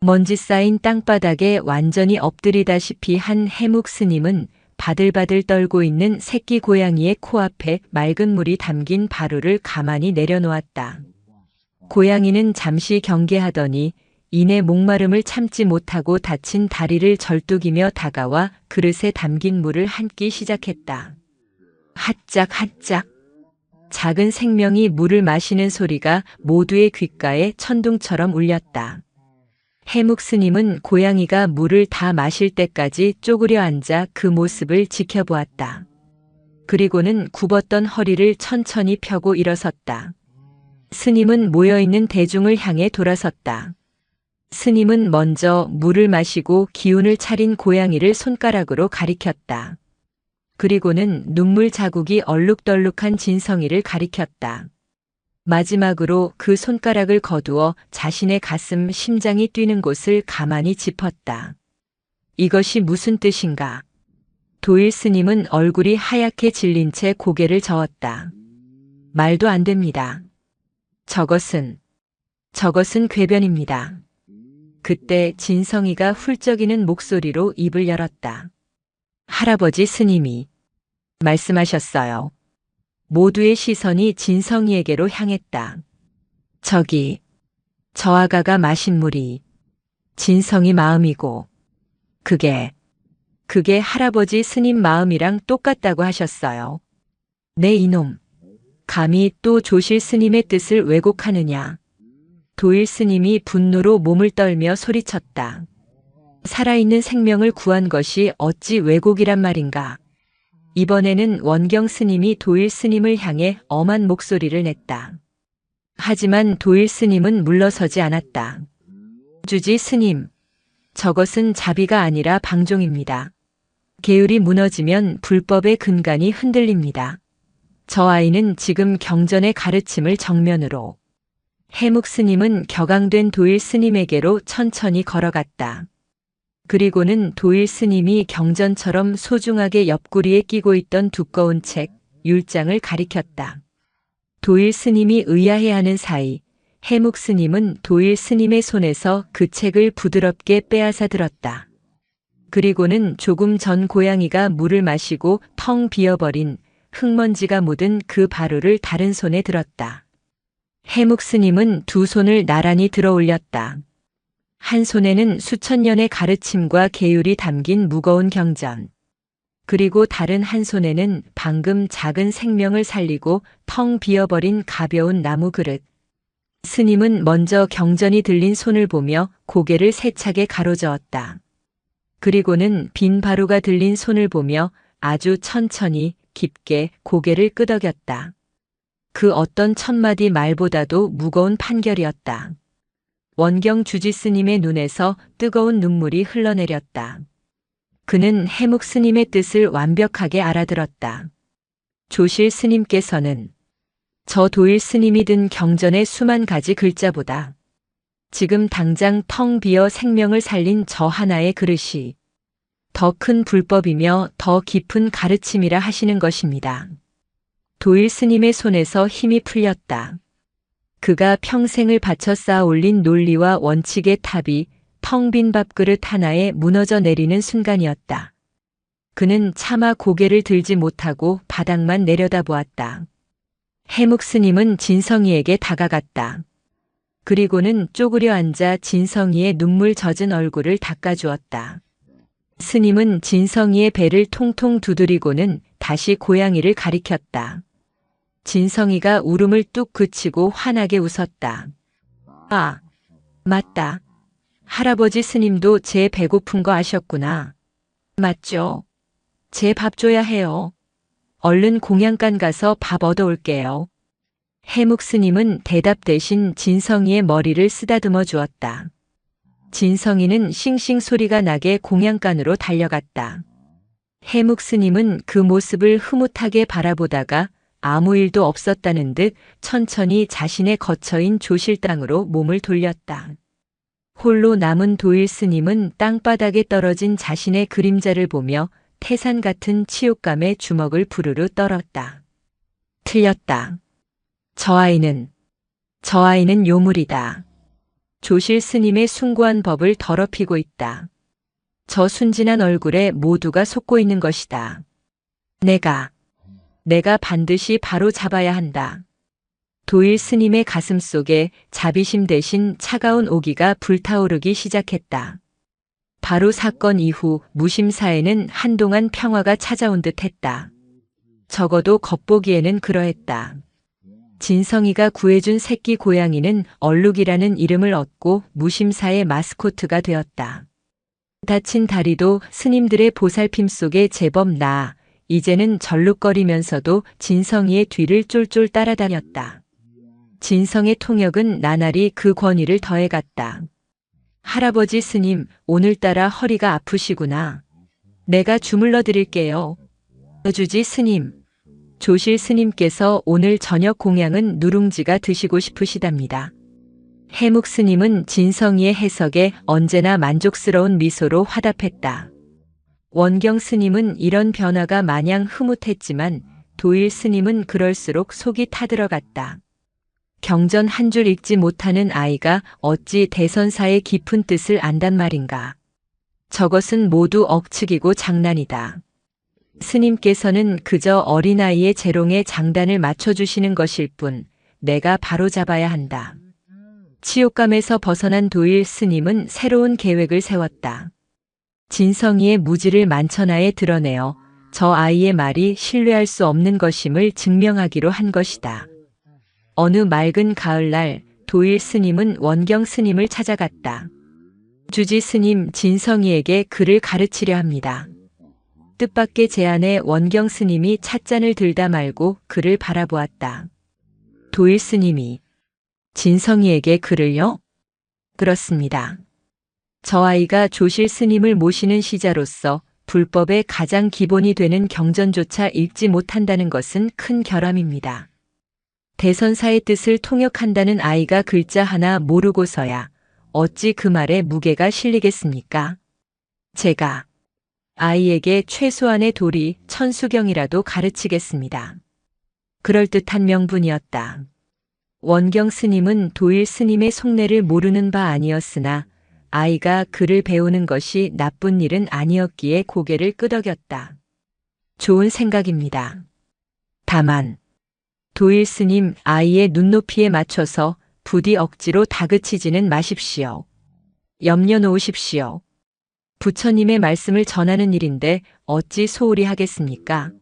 먼지 쌓인 땅바닥에 완전히 엎드리다시피 한 해묵 스님은 바들바들 떨고 있는 새끼 고양이의 코앞에 맑은 물이 담긴 바루를 가만히 내려놓았다. 고양이는 잠시 경계하더니 이내 목마름을 참지 못하고 다친 다리를 절뚝이며 다가와 그릇에 담긴 물을 핥기 시작했다. 핫짝. 작은 생명이 물을 마시는 소리가 모두의 귓가에 천둥처럼 울렸다. 해묵 스님은 고양이가 물을 다 마실 때까지 쪼그려 앉아 그 모습을 지켜보았다. 그리고는 굽었던 허리를 천천히 펴고 일어섰다. 스님은 모여있는 대중을 향해 돌아섰다. 스님은 먼저 물을 마시고 기운을 차린 고양이를 손가락으로 가리켰다. 그리고는 눈물 자국이 얼룩덜룩한 진성이를 가리켰다. 마지막으로 그 손가락을 거두어 자신의 가슴 심장이 뛰는 곳을 가만히 짚었다. 이것이 무슨 뜻인가? 도일 스님은 얼굴이 하얗게 질린 채 고개를 저었다. 말도 안 됩니다. 저것은 궤변입니다. 그때 진성이가 훌쩍이는 목소리로 입을 열었다. 할아버지 스님이 말씀하셨어요. 모두의 시선이 진성이에게로 향했다. 저기, 저 아가가 마신 물이 진성이 마음이고 그게 할아버지 스님 마음이랑 똑같다고 하셨어요. 네 이놈, 감히 또 조실 스님의 뜻을 왜곡하느냐. 도일 스님이 분노로 몸을 떨며 소리쳤다. 살아있는 생명을 구한 것이 어찌 왜곡이란 말인가. 이번에는 원경 스님이 도일 스님을 향해 엄한 목소리를 냈다. 하지만 도일 스님은 물러서지 않았다. 주지 스님, 저것은 자비가 아니라 방종입니다. 계율이 무너지면 불법의 근간이 흔들립니다. 저 아이는 지금 경전의 가르침을 정면으로. 해묵 스님은 격앙된 도일 스님에게로 천천히 걸어갔다. 그리고는 도일 스님이 경전처럼 소중하게 옆구리에 끼고 있던 두꺼운 책, 율장을 가리켰다. 도일 스님이 의아해하는 사이 해묵 스님은 도일 스님의 손에서 그 책을 부드럽게 빼앗아 들었다. 그리고는 조금 전 고양이가 물을 마시고 텅 비어버린 흙먼지가 묻은 그 바루를 다른 손에 들었다. 해묵 스님은 두 손을 나란히 들어 올렸다. 한 손에는 수천 년의 가르침과 계율이 담긴 무거운 경전. 그리고 다른 한 손에는 방금 작은 생명을 살리고 텅 비어버린 가벼운 나무 그릇, 스님은 먼저 경전이 들린 손을 보며 고개를 세차게 가로저었다. 그리고는 빈 바루가 들린 손을 보며 아주 천천히 깊게 고개를 끄덕였다. 그 어떤 천마디 말보다도 무거운 판결이었다. 원경 주지 스님의 눈에서 뜨거운 눈물이 흘러내렸다. 그는 해묵 스님의 뜻을 완벽하게 알아들었다. 조실 스님께서는 저 도일 스님이 든 경전의 수만 가지 글자보다 지금 당장 텅 비어 생명을 살린 저 하나의 그릇이 더 큰 불법이며 더 깊은 가르침이라 하시는 것입니다. 도일 스님의 손에서 힘이 풀렸다. 그가 평생을 바쳐 쌓아 올린 논리와 원칙의 탑이 텅 빈 밥그릇 하나에 무너져 내리는 순간이었다. 그는 차마 고개를 들지 못하고 바닥만 내려다보았다. 해묵 스님은 진성이에게 다가갔다. 그리고는 쪼그려 앉아 진성이의 눈물 젖은 얼굴을 닦아주었다. 스님은 진성이의 배를 통통 두드리고는 다시 고양이를 가리켰다. 진성이가 울음을 뚝 그치고 환하게 웃었다. 아, 맞다. 할아버지 스님도 제 배고픈 거 아셨구나. 맞죠? 제 밥 줘야 해요. 얼른 공양간 가서 밥 얻어올게요. 해묵 스님은 대답 대신 진성이의 머리를 쓰다듬어 주었다. 진성이는 싱싱 소리가 나게 공양간으로 달려갔다. 해묵 스님은 그 모습을 흐뭇하게 바라보다가 아무 일도 없었다는 듯 천천히 자신의 거처인 조실땅으로 몸을 돌렸다. 홀로 남은 도일 스님은 땅바닥에 떨어진 자신의 그림자를 보며 태산 같은 치욕감에 주먹을 부르르 떨었다. 틀렸다. 저 아이는 요물이다. 조실 스님의 숭고한 법을 더럽히고 있다. 저 순진한 얼굴에 모두가 속고 있는 것이다. 내가 반드시 바로 잡아야 한다. 도일 스님의 가슴 속에 자비심 대신 차가운 오기가 불타오르기 시작했다. 바로 사건 이후 무심사에는 한동안 평화가 찾아온 듯 했다. 적어도 겉보기에는 그러했다. 진성이가 구해준 새끼 고양이는 얼룩이라는 이름을 얻고 무심사의 마스코트가 되었다. 다친 다리도 스님들의 보살핌 속에 제법 나아 이제는 절룩거리면서도 진성이의 뒤를 쫄쫄 따라다녔다. 진성의 통역은 나날이 그 권위를 더해갔다. 할아버지 스님, 오늘따라 허리가 아프시구나. 내가 주물러 드릴게요. 주지 스님. 조실 스님께서 오늘 저녁 공양은 누룽지가 드시고 싶으시답니다. 해묵 스님은 진성이의 해석에 언제나 만족스러운 미소로 화답했다. 원경 스님은 이런 변화가 마냥 흐뭇했지만 도일 스님은 그럴수록 속이 타들어갔다. 경전 한 줄 읽지 못하는 아이가 어찌 대선사의 깊은 뜻을 안단 말인가. 저것은 모두 억측이고 장난이다. 스님께서는 그저 어린아이의 재롱에 장단을 맞춰주시는 것일 뿐 내가 바로잡아야 한다. 치욕감에서 벗어난 도일 스님은 새로운 계획을 세웠다. 진성이의 무지를 만천하에 드러내어 저 아이의 말이 신뢰할 수 없는 것임을 증명하기로 한 것이다. 어느 맑은 가을날 도일 스님은 원경 스님을 찾아갔다. 주지 스님, 진성이에게 글을 가르치려 합니다. 뜻밖의 제안에 원경 스님이 찻잔을 들다 말고 그를 바라보았다. 도일 스님이 진성이에게 글을요? 그렇습니다. 저 아이가 조실 스님을 모시는 시자로서 불법의 가장 기본이 되는 경전조차 읽지 못한다는 것은 큰 결함입니다. 대선사의 뜻을 통역한다는 아이가 글자 하나 모르고서야 어찌 그 말에 무게가 실리겠습니까? 제가 아이에게 최소한의 도리 천수경이라도 가르치겠습니다. 그럴듯한 명분이었다. 원경 스님은 도일 스님의 속내를 모르는 바 아니었으나 아이가 글을 배우는 것이 나쁜 일은 아니었기에 고개를 끄덕였다. 좋은 생각입니다. 다만 도일 스님, 아이의 눈높이에 맞춰서 부디 억지로 다그치지는 마십시오. 염려 놓으십시오. 부처님의 말씀을 전하는 일인데 어찌 소홀히 하겠습니까?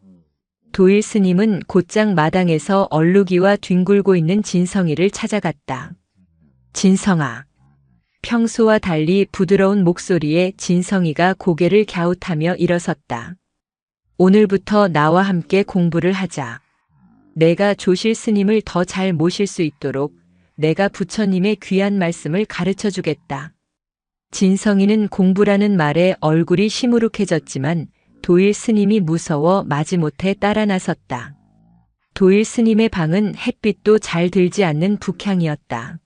도일 스님은 곧장 마당에서 얼룩이와 뒹굴고 있는 진성이를 찾아갔다. 진성아. 평소와 달리 부드러운 목소리에 진성이가 고개를 갸웃하며 일어섰다. 오늘부터 나와 함께 공부를 하자. 내가 조실 스님을 더 잘 모실 수 있도록 내가 부처님의 귀한 말씀을 가르쳐 주겠다. 진성이는 공부라는 말에 얼굴이 시무룩해졌지만 도일 스님이 무서워 마지못해 따라 나섰다. 도일 스님의 방은 햇빛도 잘 들지 않는 북향이었다.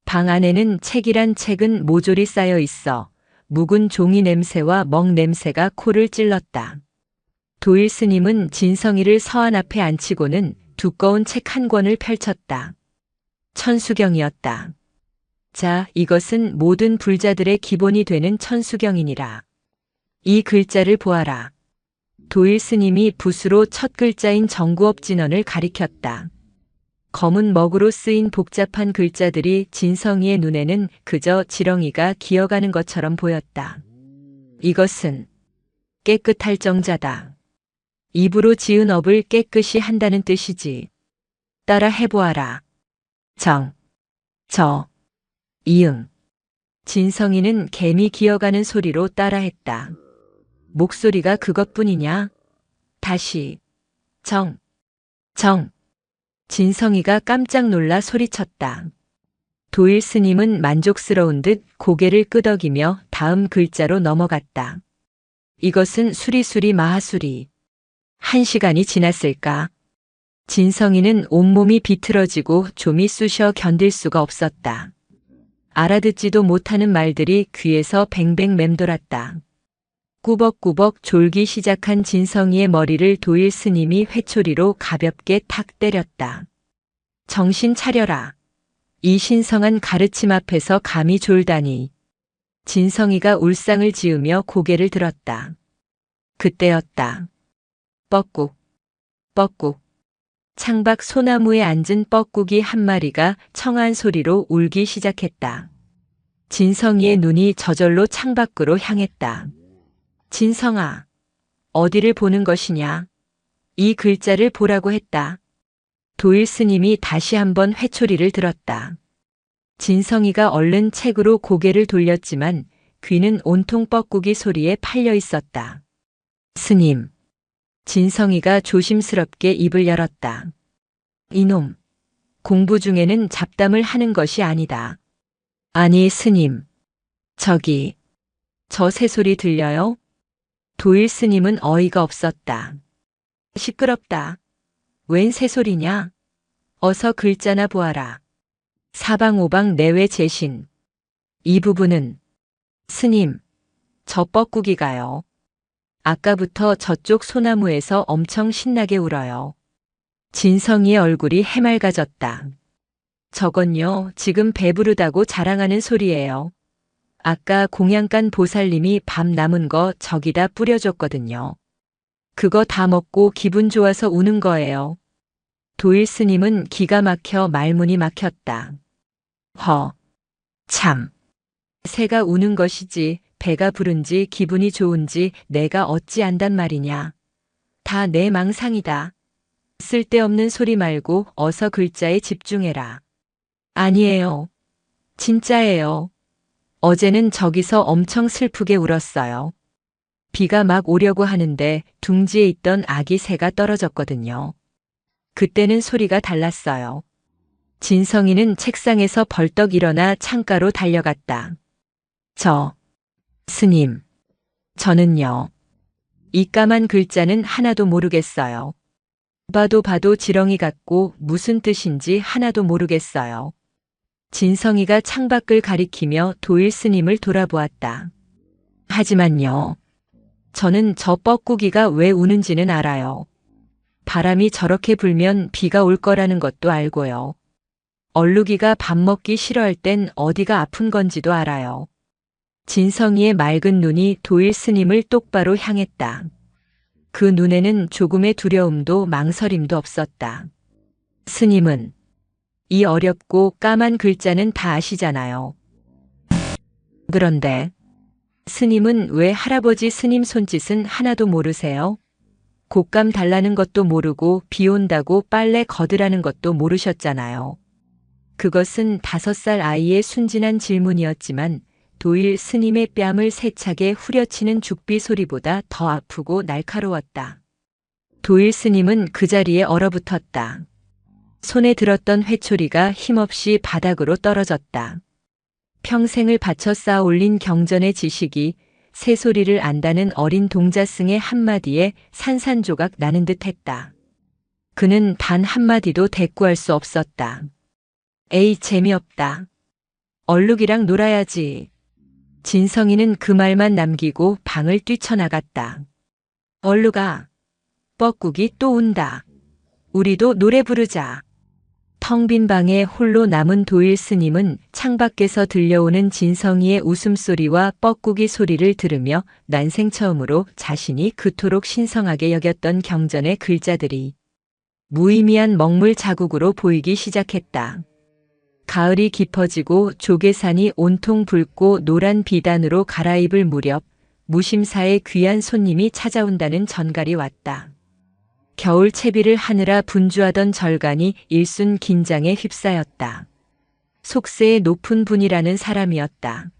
방 안에는 책이란 책은 모조리 쌓여 있어 묵은 종이 냄새와 먹 냄새가 코를 찔렀다. 도일 스님은 진성이를 서안 앞에 앉히고는 두꺼운 책 한 권을 펼쳤다. 천수경이었다. 자, 이것은 모든 불자들의 기본이 되는 천수경이니라. 이 글자를 보아라. 도일 스님이 붓으로 첫 글자인 정구업진언을 가리켰다. 검은 먹으로 쓰인 복잡한 글자들이 진성이의 눈에는 그저 지렁이가 기어가는 것처럼 보였다. 이것은 깨끗할 정자다. 입으로 지은 업을 깨끗이 한다는 뜻이지. 따라 해보아라. 정, 저, 이응. 진성이는 개미 기어가는 소리로 따라했다. 목소리가 그것뿐이냐? 다시. 정, 정. 진성이가 깜짝 놀라 소리쳤다. 도일 스님은 만족스러운 듯 고개를 끄덕이며 다음 글자로 넘어갔다. 이것은 수리수리 마하수리. 1시간이 지났을까? 진성이는 온몸이 비틀어지고 좀이 쑤셔 견딜 수가 없었다. 알아듣지도 못하는 말들이 귀에서 뱅뱅 맴돌았다. 꾸벅꾸벅 졸기 시작한 진성이의 머리를 도일 스님이 회초리로 가볍게 탁 때렸다. 정신 차려라. 이 신성한 가르침 앞에서 감히 졸다니. 진성이가 울상을 지으며 고개를 들었다. 그때였다. 뻐꾹, 뻐꾹. 창밖 소나무에 앉은 뻐꾹이 한 마리가 청한 소리로 울기 시작했다. 진성이의 눈이 저절로 창밖으로 향했다. 진성아, 어디를 보는 것이냐? 이 글자를 보라고 했다. 도일 스님이 다시 한번 회초리를 들었다. 진성이가 얼른 책으로 고개를 돌렸지만 귀는 온통 뻐꾸기 소리에 팔려 있었다. 스님. 진성이가 조심스럽게 입을 열었다. 이놈, 공부 중에는 잡담을 하는 것이 아니다. 아니 스님, 저기, 저 새소리 들려요? 도일 스님은 어이가 없었다. 시끄럽다. 웬 새소리냐? 어서 글자나 보아라. 사방오방 내외 제신. 이 부분은 스님, 저 뻐꾸기가요. 아까부터 저쪽 소나무에서 엄청 신나게 울어요. 진성이의 얼굴이 해맑아졌다. 저건요, 지금 배부르다고 자랑하는 소리예요. 아까 공양간 보살님이 밥 남은 거 저기다 뿌려줬거든요. 그거 다 먹고 기분 좋아서 우는 거예요. 도일 스님은 기가 막혀 말문이 막혔다. 참. 새가 우는 것이지 배가 부른지 기분이 좋은지 내가 어찌 안단 말이냐. 다 내 망상이다. 쓸데없는 소리 말고 어서 글자에 집중해라. 아니에요. 진짜예요. 어제는 저기서 엄청 슬프게 울었어요. 비가 막 오려고 하는데 둥지에 있던 아기 새가 떨어졌거든요. 그때는 소리가 달랐어요. 진성이는 책상에서 벌떡 일어나 창가로 달려갔다. 스님, 저는요. 이 까만 글자는 하나도 모르겠어요. 봐도 지렁이 같고 무슨 뜻인지 하나도 모르겠어요. 진성이가 창밖을 가리키며 도일 스님을 돌아보았다. 하지만요. 저는 저 뻐꾸기가 왜 우는지는 알아요. 바람이 저렇게 불면 비가 올 거라는 것도 알고요. 얼룩이가 밥 먹기 싫어할 땐 어디가 아픈 건지도 알아요. 진성이의 맑은 눈이 도일 스님을 똑바로 향했다. 그 눈에는 조금의 두려움도 망설임도 없었다. 스님은 이 어렵고 까만 글자는 다 아시잖아요. 그런데 스님은 왜 할아버지 스님 손짓은 하나도 모르세요? 곶감 달라는 것도 모르고 비 온다고 빨래 거드라는 것도 모르셨잖아요. 그것은 5살 아이의 순진한 질문이었지만 도일 스님의 뺨을 세차게 후려치는 죽비 소리보다 더 아프고 날카로웠다. 도일 스님은 그 자리에 얼어붙었다. 손에 들었던 회초리가 힘없이 바닥으로 떨어졌다. 평생을 바쳐 쌓아 올린 경전의 지식이 새소리를 안다는 어린 동자승의 한마디에 산산조각 나는 듯했다. 그는 단 한마디도 대꾸할 수 없었다. 에이, 재미없다. 얼룩이랑 놀아야지. 진성이는 그 말만 남기고 방을 뛰쳐나갔다. 얼룩아, 뻐꾸기 또 온다. 우리도 노래 부르자. 텅 빈 방에 홀로 남은 도일 스님은 창밖에서 들려오는 진성이의 웃음소리와 뻐꾸기 소리를 들으며 난생 처음으로 자신이 그토록 신성하게 여겼던 경전의 글자들이 무의미한 먹물 자국으로 보이기 시작했다. 가을이 깊어지고 조계산이 온통 붉고 노란 비단으로 갈아입을 무렵 무심사에 귀한 손님이 찾아온다는 전갈이 왔다. 겨울 채비를 하느라 분주하던 절간이 일순 긴장에 휩싸였다. 속세의 높은 분이라는 사람이었다.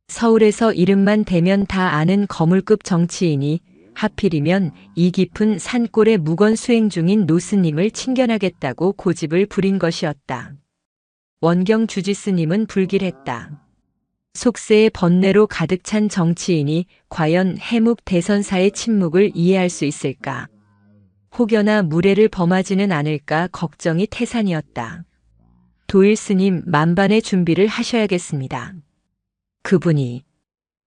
서울에서 이름만 대면 다 아는 거물급 정치인이 하필이면 이 깊은 산골에 묵원 수행 중인 노스님을 친견하겠다고 고집을 부린 것이었다. 원경 주지스님은 불길했다. 속세의 번뇌로 가득 찬 정치인이 과연 해묵 대선사의 침묵을 이해할 수 있을까? 혹여나 무례를 범하지는 않을까 걱정이 태산이었다. 도일 스님, 만반의 준비를 하셔야겠습니다. 그분이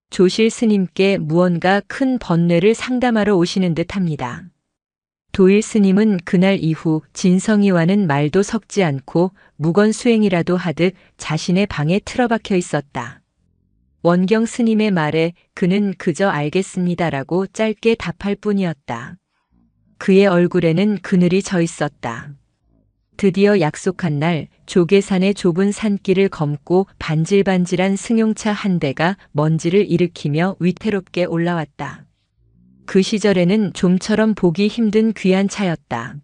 조실 스님께 무언가 큰 번뇌를 상담하러 오시는 듯합니다. 도일 스님은 그날 이후 진성이와는 말도 섞지 않고 무건 수행이라도 하듯 자신의 방에 틀어박혀 있었다. 원경 스님의 말에 그는 그저 알겠습니다라고 짧게 답할 뿐이었다. 그의 얼굴에는 그늘이 져 있었다. 드디어 약속한 날 조계산의 좁은 산길을 검고 반질반질한 승용차 한 대가 먼지를 일으키며 위태롭게 올라왔다. 그 시절에는 좀처럼 보기 힘든 귀한 차였다.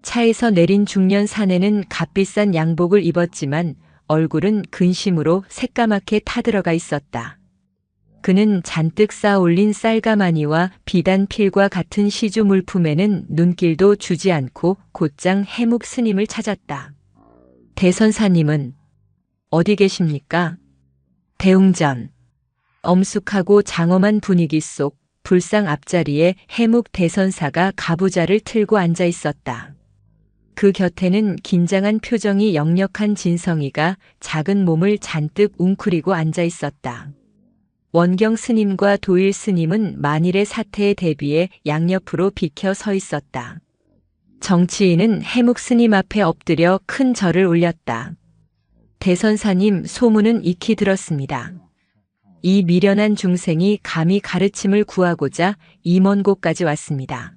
차에서 내린 중년 사내는 값비싼 양복을 입었지만 얼굴은 근심으로 새까맣게 타들어가 있었다. 그는 잔뜩 쌓아올린 쌀가마니와 비단 필과 같은 시주 물품에는 눈길도 주지 않고 곧장 해묵 스님을 찾았다. 대선사님은 어디 계십니까? 대웅전. 엄숙하고 장엄한 분위기 속 불상 앞자리에 해묵 대선사가 가부좌를 틀고 앉아 있었다. 그 곁에는 긴장한 표정이 역력한 진성이가 작은 몸을 잔뜩 웅크리고 앉아 있었다. 원경 스님과 도일 스님은 만일의 사태에 대비해 양옆으로 비켜 서 있었다. 정치인은 해묵 스님 앞에 엎드려 큰 절을 올렸다. 대선사님, 소문은 익히 들었습니다. 이 미련한 중생이 감히 가르침을 구하고자 이 먼 곳까지 왔습니다.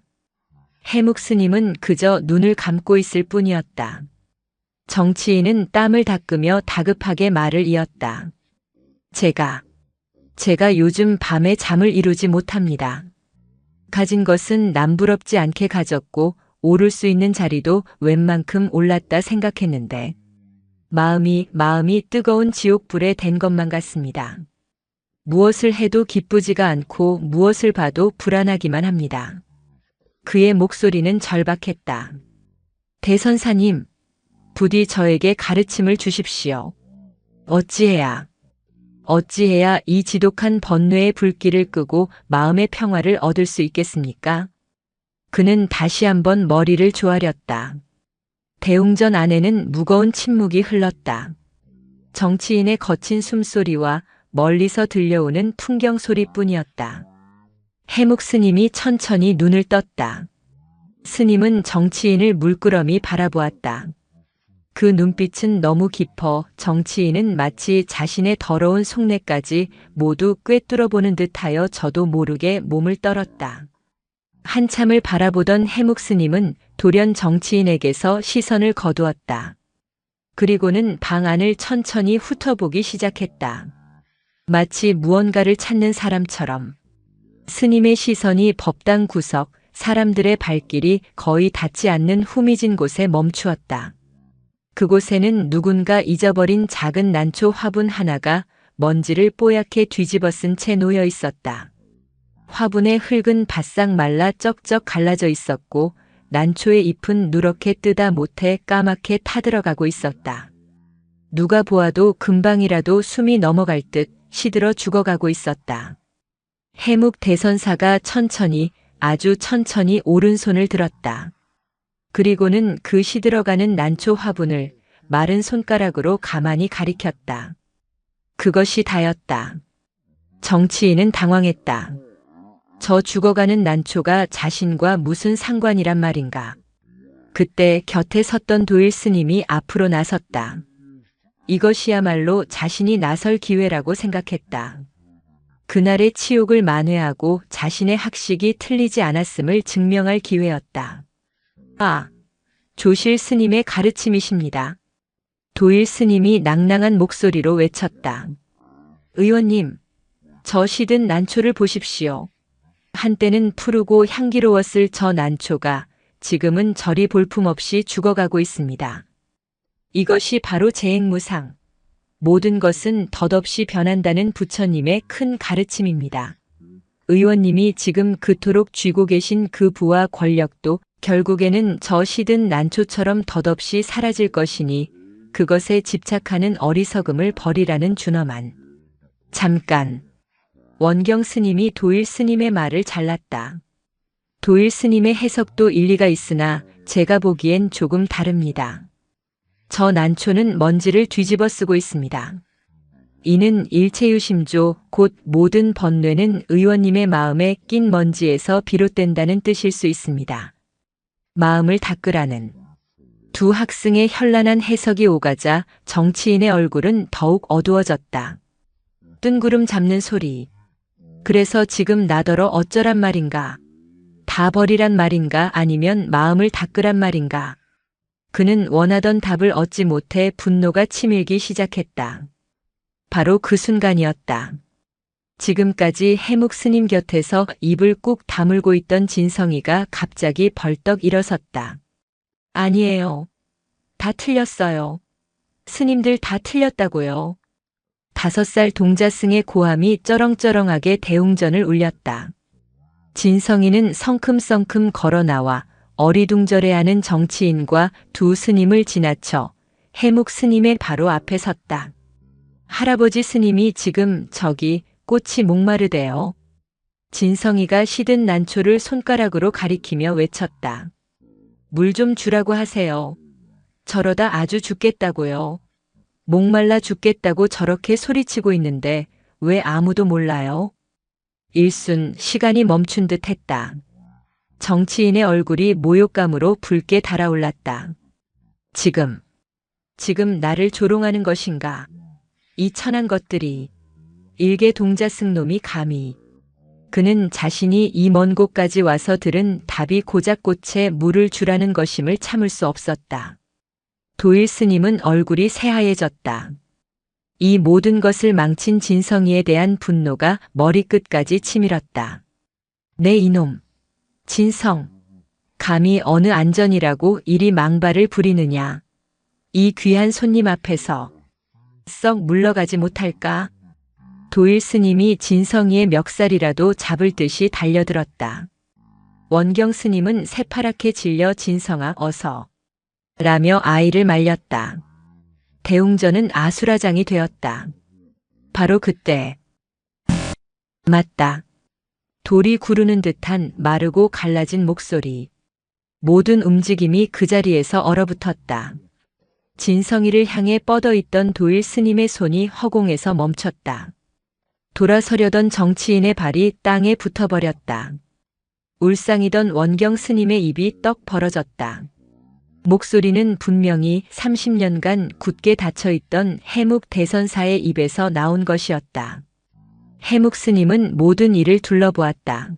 해묵 스님은 그저 눈을 감고 있을 뿐이었다. 정치인은 땀을 닦으며 다급하게 말을 이었다. 제가 요즘 밤에 잠을 이루지 못합니다. 가진 것은 남부럽지 않게 가졌고 오를 수 있는 자리도 웬만큼 올랐다 생각했는데 마음이 뜨거운 지옥불에 댄 것만 같습니다. 무엇을 해도 기쁘지가 않고 무엇을 봐도 불안하기만 합니다. 그의 목소리는 절박했다. 대선사님, 부디 저에게 가르침을 주십시오. 어찌해야 이 지독한 번뇌의 불길을 끄고 마음의 평화를 얻을 수 있겠습니까? 그는 다시 한번 머리를 조아렸다. 대웅전 안에는 무거운 침묵이 흘렀다. 정치인의 거친 숨소리와 멀리서 들려오는 풍경 소리뿐이었다. 해묵 스님이 천천히 눈을 떴다. 스님은 정치인을 물끄러미 바라보았다. 그 눈빛은 너무 깊어 정치인은 마치 자신의 더러운 속내까지 모두 꿰뚫어보는 듯하여 저도 모르게 몸을 떨었다. 한참을 바라보던 해묵 스님은 돌연 정치인에게서 시선을 거두었다. 그리고는 방 안을 천천히 훑어보기 시작했다. 마치 무언가를 찾는 사람처럼. 스님의 시선이 법당 구석, 사람들의 발길이 거의 닿지 않는 후미진 곳에 멈추었다. 그곳에는 누군가 잊어버린 작은 난초 화분 하나가 먼지를 뽀얗게 뒤집어 쓴 채 놓여 있었다. 화분의 흙은 바싹 말라 쩍쩍 갈라져 있었고 난초의 잎은 누렇게 뜨다 못해 까맣게 타들어가고 있었다. 누가 보아도 금방이라도 숨이 넘어갈 듯 시들어 죽어가고 있었다. 해묵 대선사가 천천히, 아주 천천히 오른손을 들었다. 그리고는 그 시들어가는 난초 화분을 마른 손가락으로 가만히 가리켰다. 그것이 다였다. 정치인은 당황했다. 저 죽어가는 난초가 자신과 무슨 상관이란 말인가. 그때 곁에 섰던 도일 스님이 앞으로 나섰다. 이것이야말로 자신이 나설 기회라고 생각했다. 그날의 치욕을 만회하고 자신의 학식이 틀리지 않았음을 증명할 기회였다. 아, 조실 스님의 가르침이십니다. 도일 스님이 낭낭한 목소리로 외쳤다. 의원님, 저 시든 난초를 보십시오. 한때는 푸르고 향기로웠을 저 난초가 지금은 저리 볼품없이 죽어가고 있습니다. 이것이 바로 재행무상. 모든 것은 덧없이 변한다는 부처님의 큰 가르침입니다. 의원님이 지금 그토록 쥐고 계신 그 부와 권력도 결국에는 저 시든 난초처럼 덧없이 사라질 것이니 그것에 집착하는 어리석음을 버리라는 준엄한. 잠깐. 원경 스님이 도일 스님의 말을 잘랐다. 도일 스님의 해석도 일리가 있으나 제가 보기엔 조금 다릅니다. 저 난초는 먼지를 뒤집어 쓰고 있습니다. 이는 일체유심조, 곧 모든 번뇌는 의원님의 마음에 낀 먼지에서 비롯된다는 뜻일 수 있습니다. 마음을 닦으라는. 두 학생의 현란한 해석이 오가자 정치인의 얼굴은 더욱 어두워졌다. 뜬구름 잡는 소리. 그래서 지금 나더러 어쩌란 말인가? 다 버리란 말인가 아니면 마음을 닦으란 말인가? 그는 원하던 답을 얻지 못해 분노가 치밀기 시작했다. 바로 그 순간이었다. 지금까지 해묵 스님 곁에서 입을 꾹 다물고 있던 진성이가 갑자기 벌떡 일어섰다. 아니에요. 다 틀렸어요. 스님들 다 틀렸다고요. 5살 동자승의 고함이 쩌렁쩌렁하게 대웅전을 울렸다. 진성이는 성큼성큼 걸어 나와 어리둥절해하는 정치인과 두 스님을 지나쳐 해묵 스님의 바로 앞에 섰다. 할아버지 스님이 지금 저기 꽃이 목마르대요. 진성이가 시든 난초를 손가락으로 가리키며 외쳤다. 물 좀 주라고 하세요. 저러다 아주 죽겠다고요. 목말라 죽겠다고 저렇게 소리치고 있는데 왜 아무도 몰라요? 일순 시간이 멈춘 듯 했다. 정치인의 얼굴이 모욕감으로 붉게 달아올랐다. 지금 나를 조롱하는 것인가? 이 천한 것들이. 일개 동자승 놈이 감히. 그는 자신이 이 먼 곳까지 와서 들은 답이 고작 꽃에 물을 주라는 것임을 참을 수 없었다. 도일 스님은 얼굴이 새하얘졌다. 이 모든 것을 망친 진성이에 대한 분노가 머리끝까지 치밀었다. 내 이놈. 진성. 감히 어느 안전이라고 이리 망발을 부리느냐. 이 귀한 손님 앞에서 썩 물러가지 못할까? 도일 스님이 진성이의 멱살이라도 잡을 듯이 달려들었다. 원경 스님은 새파랗게 질려 진성아 어서 라며 아이를 말렸다. 대웅전은 아수라장이 되었다. 바로 그때. 맞다. 돌이 구르는 듯한 마르고 갈라진 목소리. 모든 움직임이 그 자리에서 얼어붙었다. 진성이를 향해 뻗어있던 도일 스님의 손이 허공에서 멈췄다. 돌아서려던 정치인의 발이 땅에 붙어버렸다. 울상이던 원경 스님의 입이 떡 벌어졌다. 목소리는 분명히 30년간 굳게 닫혀있던 해묵 대선사의 입에서 나온 것이었다. 해묵 스님은 모든 일을 둘러보았다.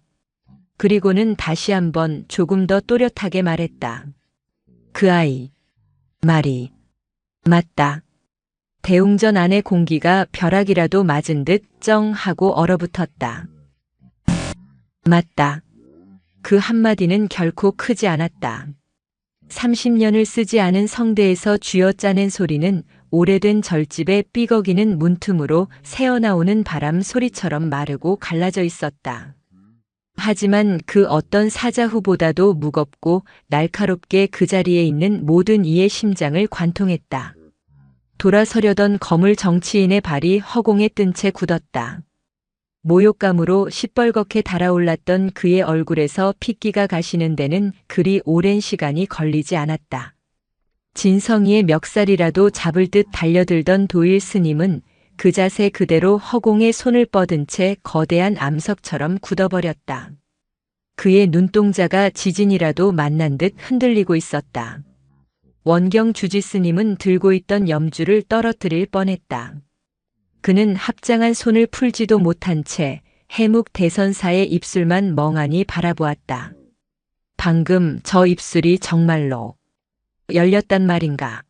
그리고는 다시 한번 조금 더 또렷하게 말했다. 그 아이 말이 맞다. 대웅전 안의 공기가 벼락이라도 맞은 듯 쩡 하고 얼어붙었다. 맞다. 그 한마디는 결코 크지 않았다. 30년을 쓰지 않은 성대에서 쥐어짜낸 소리는 오래된 절집의 삐걱이는 문틈으로 새어나오는 바람 소리처럼 마르고 갈라져 있었다. 하지만 그 어떤 사자후보다도 무겁고 날카롭게 그 자리에 있는 모든 이의 심장을 관통했다. 돌아서려던 거물 정치인의 발이 허공에 뜬 채 굳었다. 모욕감으로 시뻘겋게 달아올랐던 그의 얼굴에서 핏기가 가시는 데는 그리 오랜 시간이 걸리지 않았다. 진성이의 멱살이라도 잡을 듯 달려들던 도일 스님은 그 자세 그대로 허공에 손을 뻗은 채 거대한 암석처럼 굳어버렸다. 그의 눈동자가 지진이라도 만난 듯 흔들리고 있었다. 원경 주지스님은 들고 있던 염주를 떨어뜨릴 뻔했다. 그는 합장한 손을 풀지도 못한 채 해묵 대선사의 입술만 멍하니 바라보았다. 방금 저 입술이 정말로 열렸단 말인가?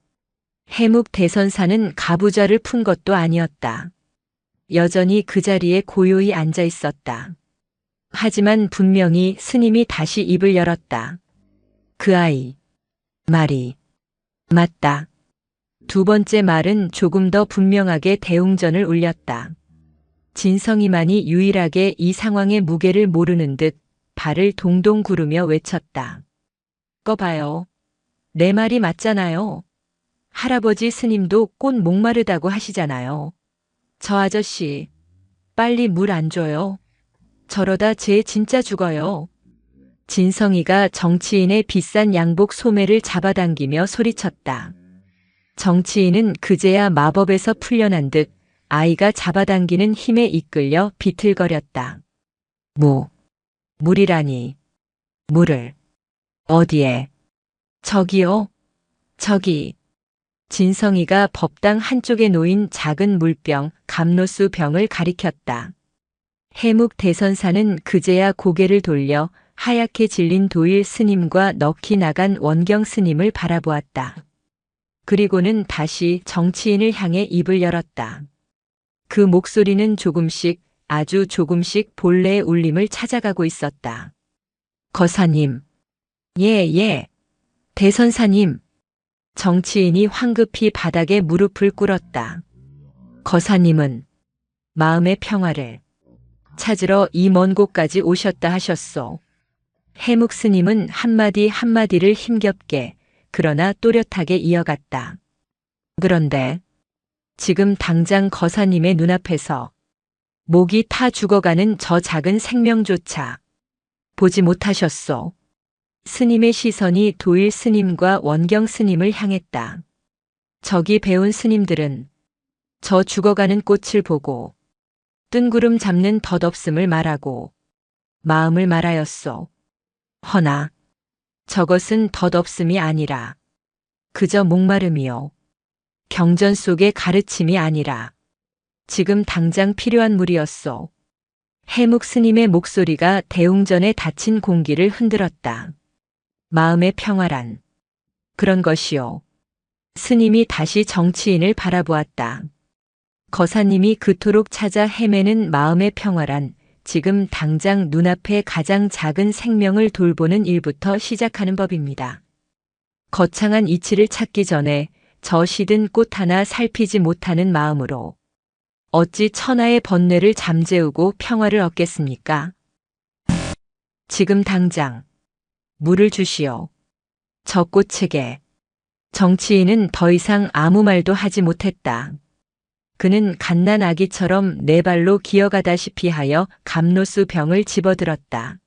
해묵 대선사는 가부좌를 푼 것도 아니었다. 여전히 그 자리에 고요히 앉아 있었다. 하지만 분명히 스님이 다시 입을 열었다. 그 아이 말이 맞다. 두 번째 말은 조금 더 분명하게 대웅전을 울렸다. 진성이만이 유일하게 이 상황의 무게를 모르는 듯 발을 동동 구르며 외쳤다. 꺼봐요. 내 말이 맞잖아요. 할아버지 스님도 곧 목마르다고 하시잖아요. 저 아저씨, 빨리 물 안 줘요. 저러다 쟤 진짜 죽어요. 진성이가 정치인의 비싼 양복 소매를 잡아당기며 소리쳤다. 정치인은 그제야 마법에서 풀려난 듯 아이가 잡아당기는 힘에 이끌려 비틀거렸다. 물이라니. 물을. 어디에? 저기요. 저기. 진성이가 법당 한쪽에 놓인 작은 물병, 감로수 병을 가리켰다. 해묵 대선사는 그제야 고개를 돌려 하얗게 질린 도일 스님과 넋이 나간 원경 스님을 바라보았다. 그리고는 다시 정치인을 향해 입을 열었다. 그 목소리는 조금씩, 아주 조금씩 본래의 울림을 찾아가고 있었다. 거사님. 예. 대선사님. 정치인이 황급히 바닥에 무릎을 꿇었다. 거사님은 마음의 평화를 찾으러 이 먼 곳까지 오셨다 하셨소. 해묵 스님은 한마디 한마디를 힘겹게 그러나 또렷하게 이어갔다. 그런데 지금 당장 거사님의 눈앞에서 목이 타 죽어가는 저 작은 생명조차 보지 못하셨소. 스님의 시선이 도일 스님과 원경 스님을 향했다. 저기 배운 스님들은 저 죽어가는 꽃을 보고 뜬구름 잡는 덧없음을 말하고 마음을 말하였소. 허나 저것은 덧없음이 아니라 그저 목마름이요. 경전 속의 가르침이 아니라 지금 당장 필요한 물이었소. 해묵 스님의 목소리가 대웅전에 닫힌 공기를 흔들었다. 마음의 평화란 그런 것이요. 스님이 다시 정치인을 바라보았다. 거사님이 그토록 찾아 헤매는 마음의 평화란 지금 당장 눈앞에 가장 작은 생명을 돌보는 일부터 시작하는 법입니다. 거창한 이치를 찾기 전에 저 시든 꽃 하나 살피지 못하는 마음으로 어찌 천하의 번뇌를 잠재우고 평화를 얻겠습니까? 지금 당장 물을 주시오. 저 꽃에게. 정치인은 더 이상 아무 말도 하지 못했다. 그는 갓난 아기처럼 네 발로 기어가다시피 하여 감로수 병을 집어들었다.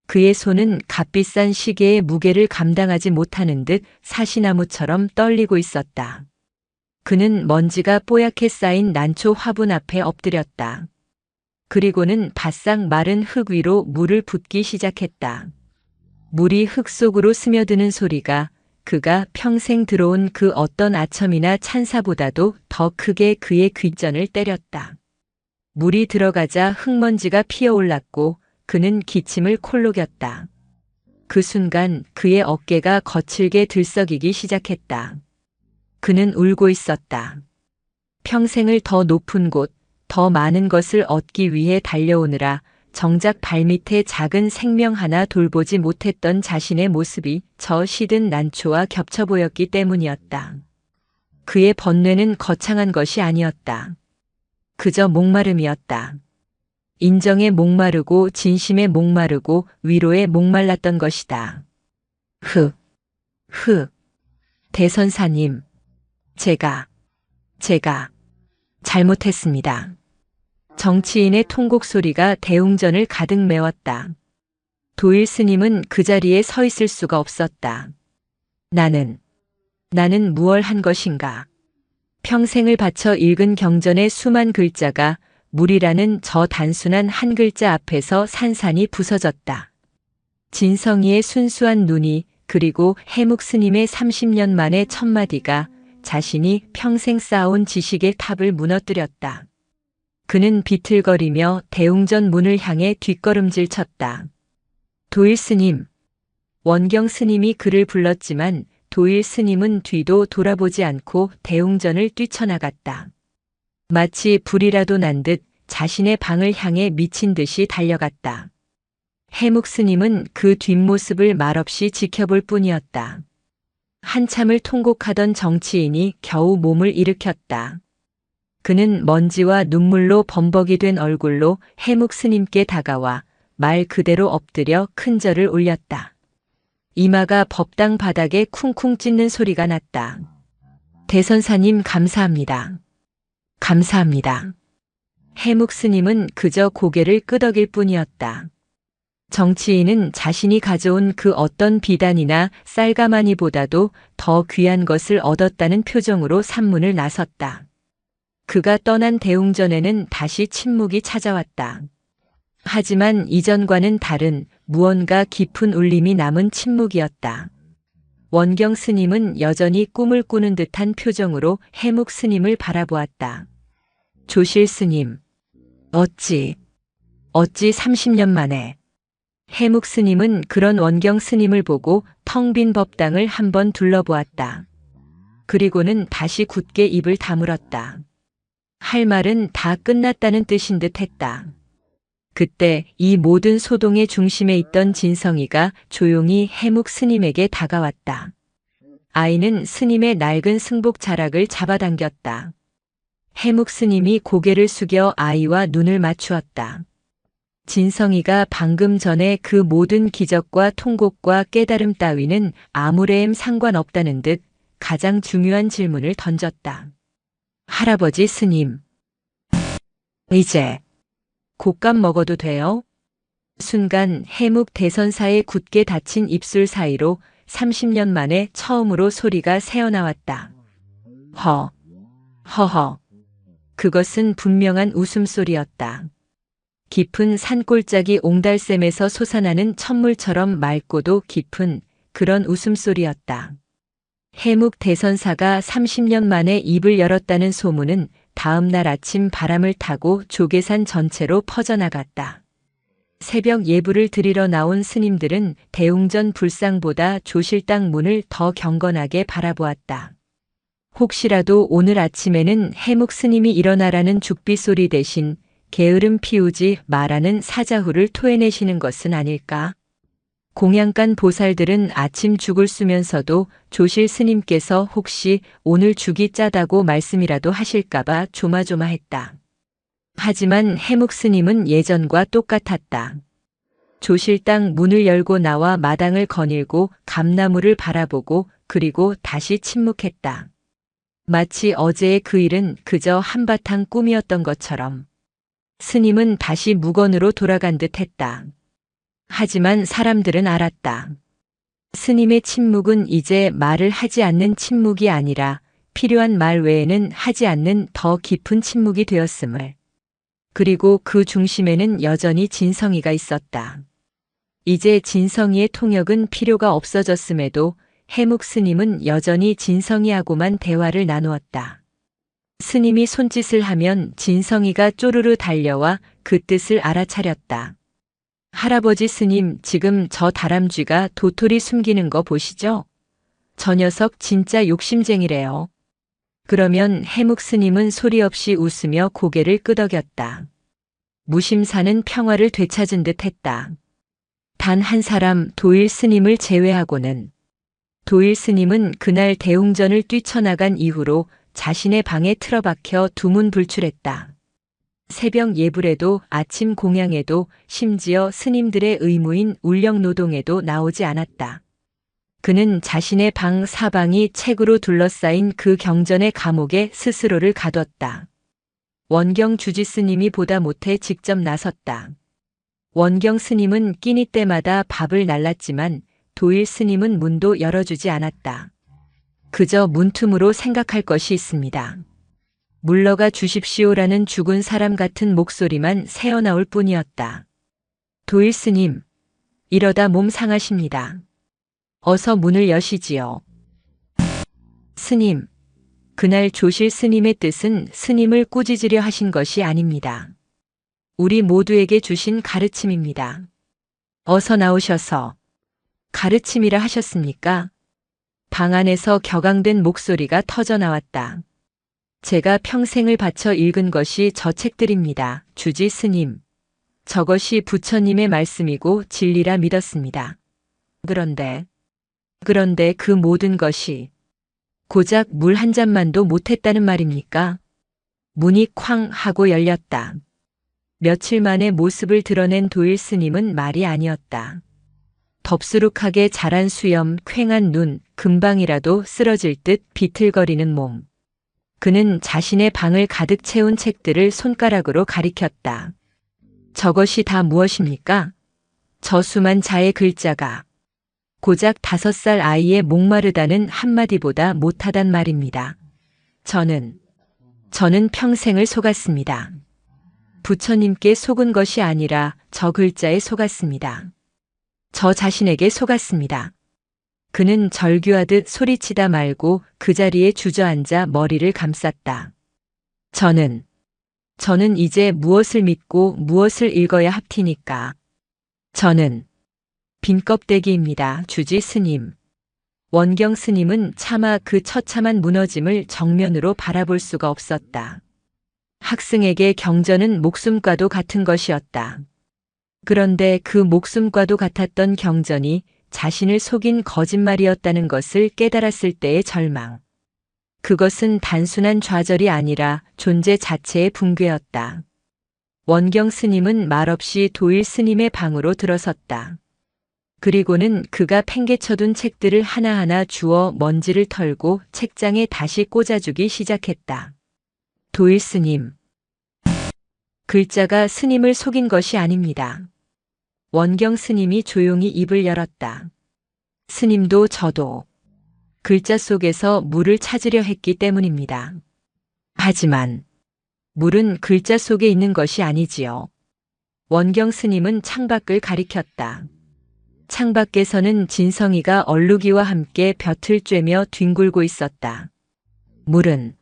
그의 손은 값비싼 시계의 무게를 감당하지 못하는 듯 사시나무처럼 떨리고 있었다. 그는 먼지가 뽀얗게 쌓인 난초 화분 앞에 엎드렸다. 그리고는 바싹 마른 흙 위로 물을 붓기 시작했다. 물이 흙 속으로 스며드는 소리가 그가 평생 들어온 그 어떤 아첨이나 찬사보다도 더 크게 그의 귓전을 때렸다. 물이 들어가자 흙먼지가 피어올랐고 그는 기침을 콜록였다. 그 순간 그의 어깨가 거칠게 들썩이기 시작했다. 그는 울고 있었다. 평생을 더 높은 곳, 더 많은 것을 얻기 위해 달려오느라 정작 발밑에 작은 생명 하나 돌보지 못했던 자신의 모습이 저 시든 난초와 겹쳐 보였기 때문이었다. 그의 번뇌는 거창한 것이 아니었다. 그저 목마름이었다. 인정에 목마르고 진심에 목마르고 위로에 목말랐던 것이다. 대선사님, 제가 잘못했습니다. 정치인의 통곡 소리가 대웅전을 가득 메웠다. 도일 스님은 그 자리에 서 있을 수가 없었다. 나는 무얼 한 것인가? 평생을 바쳐 읽은 경전의 수만 글자가 물이라는 저 단순한 한 글자 앞에서 산산이 부서졌다. 진성이의 순수한 눈이 그리고 해묵 스님의 30년 만의 첫마디가 자신이 평생 쌓아온 지식의 탑을 무너뜨렸다. 그는 비틀거리며 대웅전 문을 향해 뒷걸음질 쳤다. 도일 스님. 원경 스님이 그를 불렀지만 도일 스님은 뒤도 돌아보지 않고 대웅전을 뛰쳐나갔다. 마치 불이라도 난 듯 자신의 방을 향해 미친 듯이 달려갔다. 해묵 스님은 그 뒷모습을 말없이 지켜볼 뿐이었다. 한참을 통곡하던 정치인이 겨우 몸을 일으켰다. 그는 먼지와 눈물로 범벅이 된 얼굴로 해묵 스님께 다가와 말 그대로 엎드려 큰 절을 올렸다. 이마가 법당 바닥에 쿵쿵 찢는 소리가 났다. 대선사님 감사합니다. 감사합니다. 해묵 스님은 그저 고개를 끄덕일 뿐이었다. 정치인은 자신이 가져온 그 어떤 비단이나 쌀가마니보다도 더 귀한 것을 얻었다는 표정으로 산문을 나섰다. 그가 떠난 대웅전에는 다시 침묵이 찾아왔다. 하지만 이전과는 다른 무언가 깊은 울림이 남은 침묵이었다. 원경 스님은 여전히 꿈을 꾸는 듯한 표정으로 해묵 스님을 바라보았다. 조실 스님, 어찌 30년 만에. 해묵 스님은 그런 원경 스님을 보고 텅 빈 법당을 한번 둘러보았다. 그리고는 다시 굳게 입을 다물었다. 할 말은 다 끝났다는 뜻인 듯 했다. 그때 이 모든 소동의 중심에 있던 진성이가 조용히 해묵 스님에게 다가왔다. 아이는 스님의 낡은 승복 자락을 잡아당겼다. 해묵 스님이 고개를 숙여 아이와 눈을 맞추었다. 진성이가 방금 전에 그 모든 기적과 통곡과 깨달음 따위는 아무래ም 상관없다는 듯 가장 중요한 질문을 던졌다. 할아버지 스님, 이제 곶감 먹어도 돼요? 순간 해묵 대선사의 굳게 닫힌 입술 사이로 30년 만에 처음으로 소리가 새어나왔다. 허허. 그것은 분명한 웃음소리였다. 깊은 산골짜기 옹달샘에서 솟아나는 첫물처럼 맑고도 깊은 그런 웃음소리였다. 해묵 대선사가 30년 만에 입을 열었다는 소문은 다음 날 아침 바람을 타고 조계산 전체로 퍼져나갔다. 새벽 예불을 드리러 나온 스님들은 대웅전 불상보다 조실당 문을 더 경건하게 바라보았다. 혹시라도 오늘 아침에는 해묵 스님이 일어나라는 죽비 소리 대신 게으름 피우지 마라는 사자후를 토해내시는 것은 아닐까? 공양간 보살들은 아침 죽을 쓰면서도 조실 스님께서 혹시 오늘 죽이 짜다고 말씀이라도 하실까봐 조마조마했다. 하지만 해묵 스님은 예전과 똑같았다. 조실당 문을 열고 나와 마당을 거닐고 감나무를 바라보고 그리고 다시 침묵했다. 마치 어제의 그 일은 그저 한바탕 꿈이었던 것처럼. 스님은 다시 묵원으로 돌아간 듯 했다. 하지만 사람들은 알았다. 스님의 침묵은 이제 말을 하지 않는 침묵이 아니라 필요한 말 외에는 하지 않는 더 깊은 침묵이 되었음을. 그리고 그 중심에는 여전히 진성이가 있었다. 이제 진성이의 통역은 필요가 없어졌음에도 해묵 스님은 여전히 진성이하고만 대화를 나누었다. 스님이 손짓을 하면 진성이가 쪼르르 달려와 그 뜻을 알아차렸다. 할아버지 스님, 지금 저 다람쥐가 도토리 숨기는 거 보시죠? 저 녀석 진짜 욕심쟁이래요. 그러면 해묵 스님은 소리 없이 웃으며 고개를 끄덕였다. 무심사는 평화를 되찾은 듯 했다. 단 한 사람 도일 스님을 제외하고는. 도일 스님은 그날 대웅전을 뛰쳐나간 이후로 자신의 방에 틀어박혀 두문불출했다. 새벽 예불에도 아침 공양에도 심지어 스님들의 의무인 울력노동에도 나오지 않았다. 그는 자신의 방 사방이 책으로 둘러싸인 그 경전의 감옥에 스스로를 가뒀다. 원경 주지 스님이 보다 못해 직접 나섰다. 원경 스님은 끼니 때마다 밥을 날랐지만 도일 스님은 문도 열어주지 않았다. 그저 문틈으로 생각할 것이 있습니다. 물러가 주십시오라는 죽은 사람 같은 목소리만 새어나올 뿐이었다. 도일 스님, 이러다 몸 상하십니다. 어서 문을 여시지요. 스님, 그날 조실 스님의 뜻은 스님을 꾸짖으려 하신 것이 아닙니다. 우리 모두에게 주신 가르침입니다. 어서 나오셔서. 가르침이라 하셨습니까? 방 안에서 격앙된 목소리가 터져 나왔다. 제가 평생을 바쳐 읽은 것이 저 책들입니다. 주지 스님. 저것이 부처님의 말씀이고 진리라 믿었습니다. 그런데 그 모든 것이 고작 물 한 잔만도 못했다는 말입니까? 문이 쾅 하고 열렸다. 며칠 만에 모습을 드러낸 도일 스님은 말이 아니었다. 덥수룩하게 자란 수염, 퀭한 눈, 금방이라도 쓰러질 듯 비틀거리는 몸. 그는 자신의 방을 가득 채운 책들을 손가락으로 가리켰다. 저것이 다 무엇입니까? 저 수만 자의 글자가 고작 5살 아이의 목마르다는 한마디보다 못하단 말입니다. 저는 평생을 속았습니다. 부처님께 속은 것이 아니라 저 글자에 속았습니다. 저 자신에게 속았습니다. 그는 절규하듯 소리치다 말고 그 자리에 주저앉아 머리를 감쌌다. 저는 이제 무엇을 믿고 무엇을 읽어야 합니까? 저는 빈 껍데기입니다. 주지 스님. 원경 스님은 차마 그 처참한 무너짐을 정면으로 바라볼 수가 없었다. 학생에게 경전은 목숨과도 같은 것이었다. 그런데 그 목숨과도 같았던 경전이 자신을 속인 거짓말이었다는 것을 깨달았을 때의 절망. 그것은 단순한 좌절이 아니라 존재 자체의 붕괴였다. 원경 스님은 말없이 도일 스님의 방으로 들어섰다. 그리고는 그가 팽개쳐둔 책들을 하나하나 주워 먼지를 털고 책장에 다시 꽂아주기 시작했다. 도일 스님. 글자가 스님을 속인 것이 아닙니다. 원경 스님이 조용히 입을 열었다. 스님도 저도 글자 속에서 물을 찾으려 했기 때문입니다. 하지만 물은 글자 속에 있는 것이 아니지요. 원경 스님은 창밖을 가리켰다. 창밖에서는 진성이가 얼룩이와 함께 볕을 쬐며 뒹굴고 있었다. 물은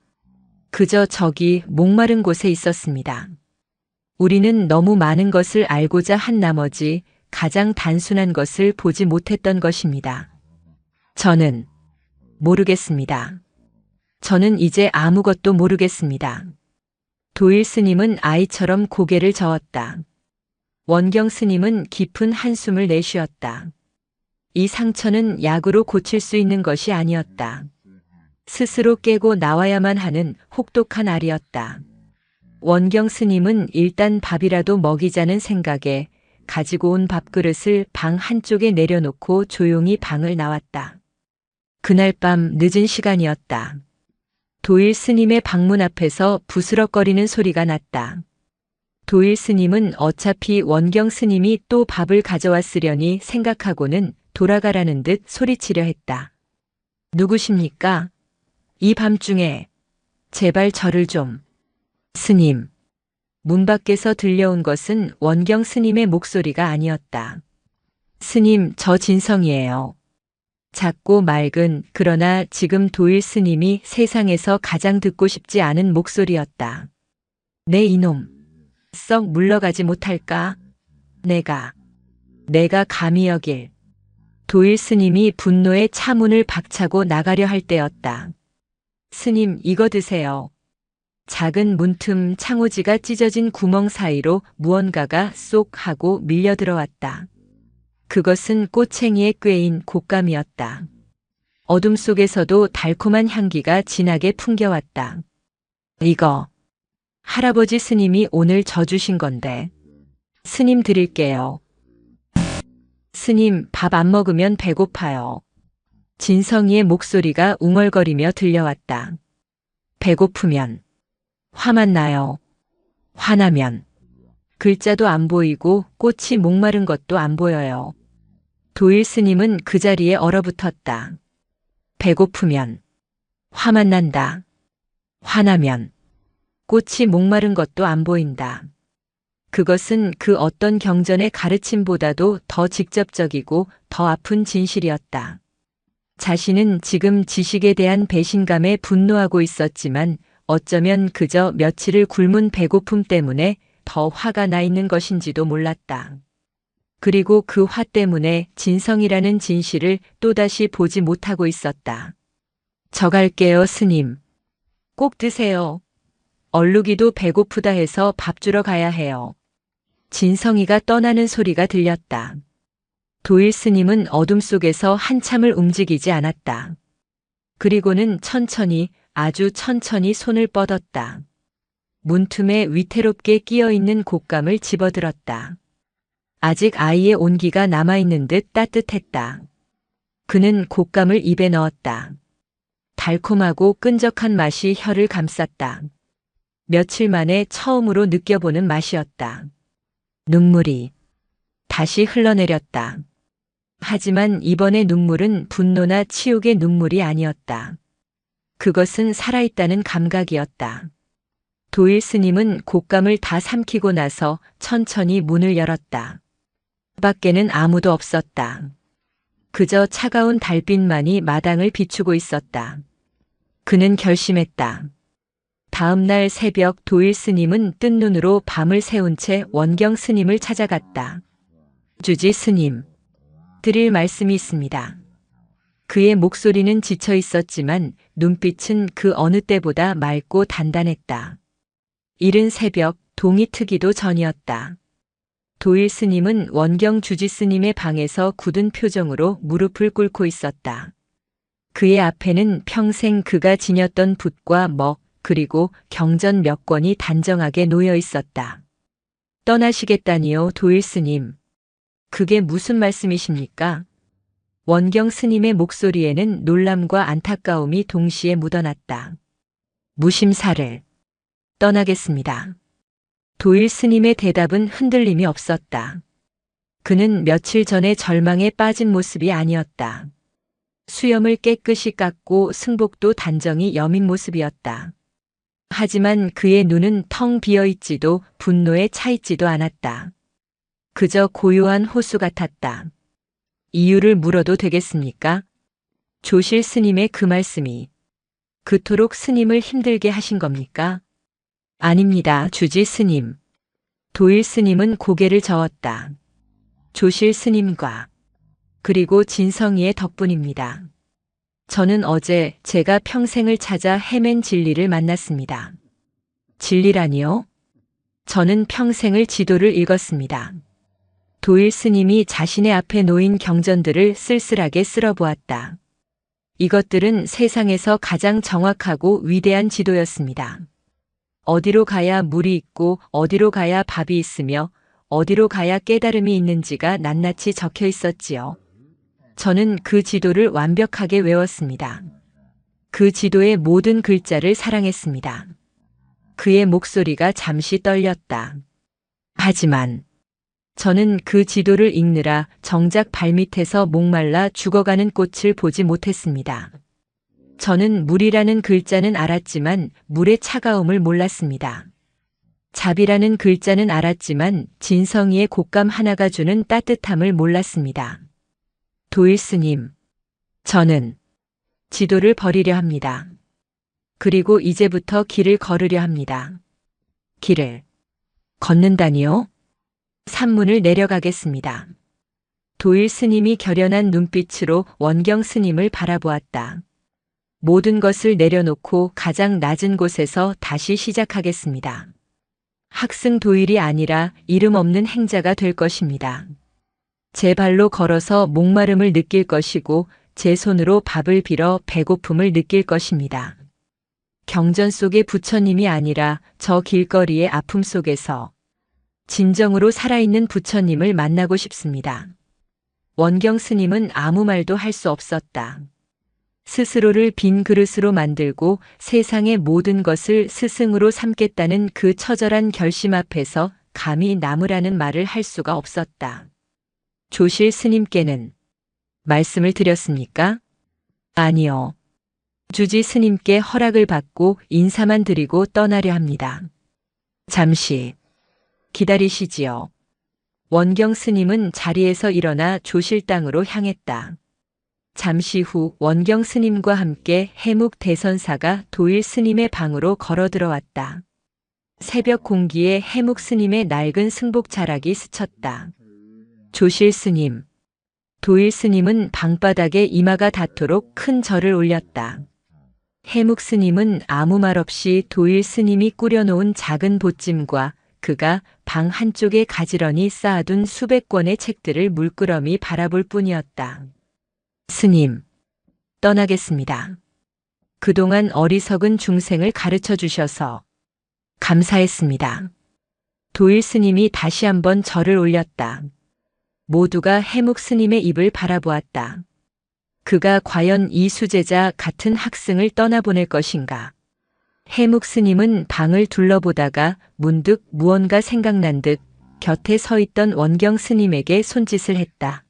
그저 저기 목마른 곳에 있었습니다. 우리는 너무 많은 것을 알고자 한 나머지 가장 단순한 것을 보지 못했던 것입니다. 저는 모르겠습니다. 저는 이제 아무것도 모르겠습니다. 도일 스님은 아이처럼 고개를 저었다. 원경 스님은 깊은 한숨을 내쉬었다. 이 상처는 약으로 고칠 수 있는 것이 아니었다. 스스로 깨고 나와야만 하는 혹독한 알이었다. 원경 스님은 일단 밥이라도 먹이자는 생각에 가지고 온 밥그릇을 방 한쪽에 내려놓고 조용히 방을 나왔다. 그날 밤 늦은 시간이었다. 도일 스님의 방문 앞에서 부스럭거리는 소리가 났다. 도일 스님은 어차피 원경 스님이 또 밥을 가져왔으려니 생각하고는 돌아가라는 듯 소리치려 했다. 누구십니까? 이 밤중에 제발 저를 좀. 스님. 문 밖에서 들려온 것은 원경 스님의 목소리가 아니었다. 스님, 저 진성이에요. 작고 맑은 그러나 지금 도일 스님이 세상에서 가장 듣고 싶지 않은 목소리였다. 내 이놈. 썩 물러가지 못할까? 내가 감히 여길. 도일 스님이 분노에 차문을 박차고 나가려 할 때였다. 스님, 이거 드세요. 작은 문틈 창호지가 찢어진 구멍 사이로 무언가가 쏙 하고 밀려 들어왔다. 그것은 꼬챙이에 꿰인 곶감이었다. 어둠 속에서도 달콤한 향기가 진하게 풍겨왔다. 이거 할아버지 스님이 오늘 져주신 건데. 스님 드릴게요. 스님, 밥 안 먹으면 배고파요. 진성이의 목소리가 웅얼거리며 들려왔다. 배고프면 화만 나요. 화나면 글자도 안 보이고 꽃이 목마른 것도 안 보여요. 도일 스님은 그 자리에 얼어붙었다. 배고프면 화만 난다. 화나면 꽃이 목마른 것도 안 보인다. 그것은 그 어떤 경전의 가르침보다도 더 직접적이고 더 아픈 진실이었다. 자신은 지금 지식에 대한 배신감에 분노하고 있었지만 어쩌면 그저 며칠을 굶은 배고픔 때문에 더 화가 나 있는 것인지도 몰랐다. 그리고 그 화 때문에 진성이라는 진실을 또다시 보지 못하고 있었다. 저 갈게요, 스님. 꼭 드세요. 얼룩이도 배고프다 해서 밥 주러 가야 해요. 진성이가 떠나는 소리가 들렸다. 도일 스님은 어둠 속에서 한참을 움직이지 않았다. 그리고는 천천히, 아주 천천히 손을 뻗었다. 문틈에 위태롭게 끼어있는 곶감을 집어들었다. 아직 아이의 온기가 남아있는 듯 따뜻했다. 그는 곶감을 입에 넣었다. 달콤하고 끈적한 맛이 혀를 감쌌다. 며칠 만에 처음으로 느껴보는 맛이었다. 눈물이 다시 흘러내렸다. 하지만 이번의 눈물은 분노나 치욕의 눈물이 아니었다. 그것은 살아있다는 감각이었다. 도일 스님은 곶감을 다 삼키고 나서 천천히 문을 열었다. 밖에는 아무도 없었다. 그저 차가운 달빛만이 마당을 비추고 있었다. 그는 결심했다. 다음 날 새벽 도일 스님은 뜬 눈으로 밤을 새운 채 원경 스님을 찾아갔다. 주지 스님, 드릴 말씀이 있습니다. 그의 목소리는 지쳐 있었지만 눈빛은 그 어느 때보다 맑고 단단했다. 이른 새벽 동이 트기도 전이었다. 도일 스님은 원경 주지 스님의 방에서 굳은 표정으로 무릎을 꿇고 있었다. 그의 앞에는 평생 그가 지녔던 붓과 먹, 그리고 경전 몇 권이 단정하게 놓여 있었다. 떠나시겠다니요, 도일 스님. 그게 무슨 말씀이십니까? 원경 스님의 목소리에는 놀람과 안타까움이 동시에 묻어났다. 무심사를 떠나겠습니다. 도일 스님의 대답은 흔들림이 없었다. 그는 며칠 전에 절망에 빠진 모습이 아니었다. 수염을 깨끗이 깎고 승복도 단정히 여민 모습이었다. 하지만 그의 눈은 텅 비어 있지도 분노에 차 있지도 않았다. 그저 고요한 호수 같았다. 이유를 물어도 되겠습니까? 조실 스님의 그 말씀이 그토록 스님을 힘들게 하신 겁니까? 아닙니다, 주지 스님. 도일 스님은 고개를 저었다. 조실 스님과 그리고 진성이의 덕분입니다. 저는 어제 제가 평생을 찾아 헤맨 진리를 만났습니다. 진리라니요? 저는 평생을 지도를 읽었습니다. 도일 스님이 자신의 앞에 놓인 경전들을 쓸쓸하게 쓸어보았다. 이것들은 세상에서 가장 정확하고 위대한 지도였습니다. 어디로 가야 물이 있고 어디로 가야 밥이 있으며 어디로 가야 깨달음이 있는지가 낱낱이 적혀 있었지요. 저는 그 지도를 완벽하게 외웠습니다. 그 지도의 모든 글자를 사랑했습니다. 그의 목소리가 잠시 떨렸다. 하지만 저는 그 지도를 읽느라 정작 발밑에서 목말라 죽어가는 꽃을 보지 못했습니다. 저는 물이라는 글자는 알았지만 물의 차가움을 몰랐습니다. 잡이라는 글자는 알았지만 진성이의 곶감 하나가 주는 따뜻함을 몰랐습니다. 도일 스님, 저는 지도를 버리려 합니다. 그리고 이제부터 길을 걸으려 합니다. 길을 걷는다니요? 산문을 내려가겠습니다. 도일 스님이 결연한 눈빛으로 원경 스님을 바라보았다. 모든 것을 내려놓고 가장 낮은 곳에서 다시 시작하겠습니다. 학승 도일이 아니라 이름 없는 행자가 될 것입니다. 제 발로 걸어서 목마름을 느낄 것이고 제 손으로 밥을 빌어 배고픔을 느낄 것입니다. 경전 속의 부처님이 아니라 저 길거리의 아픔 속에서 진정으로 살아있는 부처님을 만나고 싶습니다. 원경 스님은 아무 말도 할 수 없었다. 스스로를 빈 그릇으로 만들고 세상의 모든 것을 스승으로 삼겠다는 그 처절한 결심 앞에서 감히 남으라는 말을 할 수가 없었다. 조실 스님께는 말씀을 드렸습니까? 아니요. 주지 스님께 허락을 받고 인사만 드리고 떠나려 합니다. 잠시 기다리시지요. 원경 스님은 자리에서 일어나 조실당으로 향했다. 잠시 후 원경 스님과 함께 해묵 대선사가 도일 스님의 방으로 걸어 들어왔다. 새벽 공기에 해묵 스님의 낡은 승복 자락이 스쳤다. 조실 스님. 도일 스님은 방바닥에 이마가 닿도록 큰 절을 올렸다. 해묵 스님은 아무 말 없이 도일 스님이 꾸려놓은 작은 보찜과 그가 방 한쪽에 가지런히 쌓아둔 수백 권의 책들을 물끄러미 바라볼 뿐이었다. 스님, 떠나겠습니다. 그동안 어리석은 중생을 가르쳐 주셔서 감사했습니다. 도일 스님이 다시 한번 절을 올렸다. 모두가 해묵 스님의 입을 바라보았다. 그가 과연 이 수제자 같은 학승을 떠나보낼 것인가? 해묵 스님은 방을 둘러보다가 문득 무언가 생각난 듯 곁에 서 있던 원경 스님에게 손짓을 했다.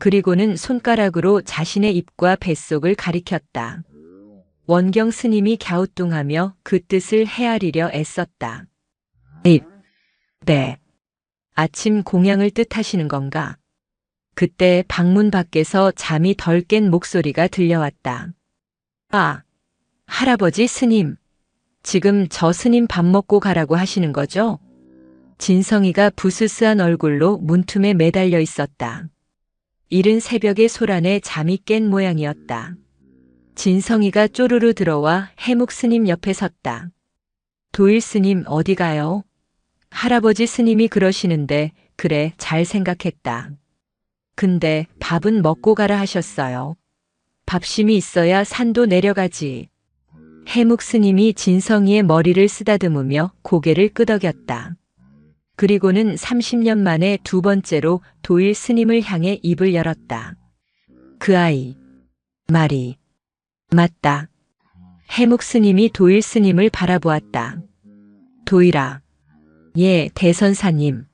그리고는 손가락으로 자신의 입과 뱃속을 가리켰다. 원경 스님이 갸우뚱하며 그 뜻을 헤아리려 애썼다. 입, 배. 아침 공양을 뜻하시는 건가? 그때 방문 밖에서 잠이 덜 깬 목소리가 들려왔다. 아, 할아버지 스님. 지금 저 스님 밥 먹고 가라고 하시는 거죠? 진성이가 부스스한 얼굴로 문틈에 매달려 있었다. 이른 새벽의 소란에 잠이 깬 모양이었다. 진성이가 쪼르르 들어와 해묵 스님 옆에 섰다. 도일 스님 어디 가요? 할아버지 스님이 그러시는데 그래 잘 생각했다. 근데 밥은 먹고 가라 하셨어요. 밥심이 있어야 산도 내려가지. 해묵 스님이 진성이의 머리를 쓰다듬으며 고개를 끄덕였다. 그리고는 30년 만에 두 번째로 도일 스님을 향해 입을 열었다. 그 아이 말이 맞다. 해묵 스님이 도일 스님을 바라보았다. 도일아, 예, 대선사님.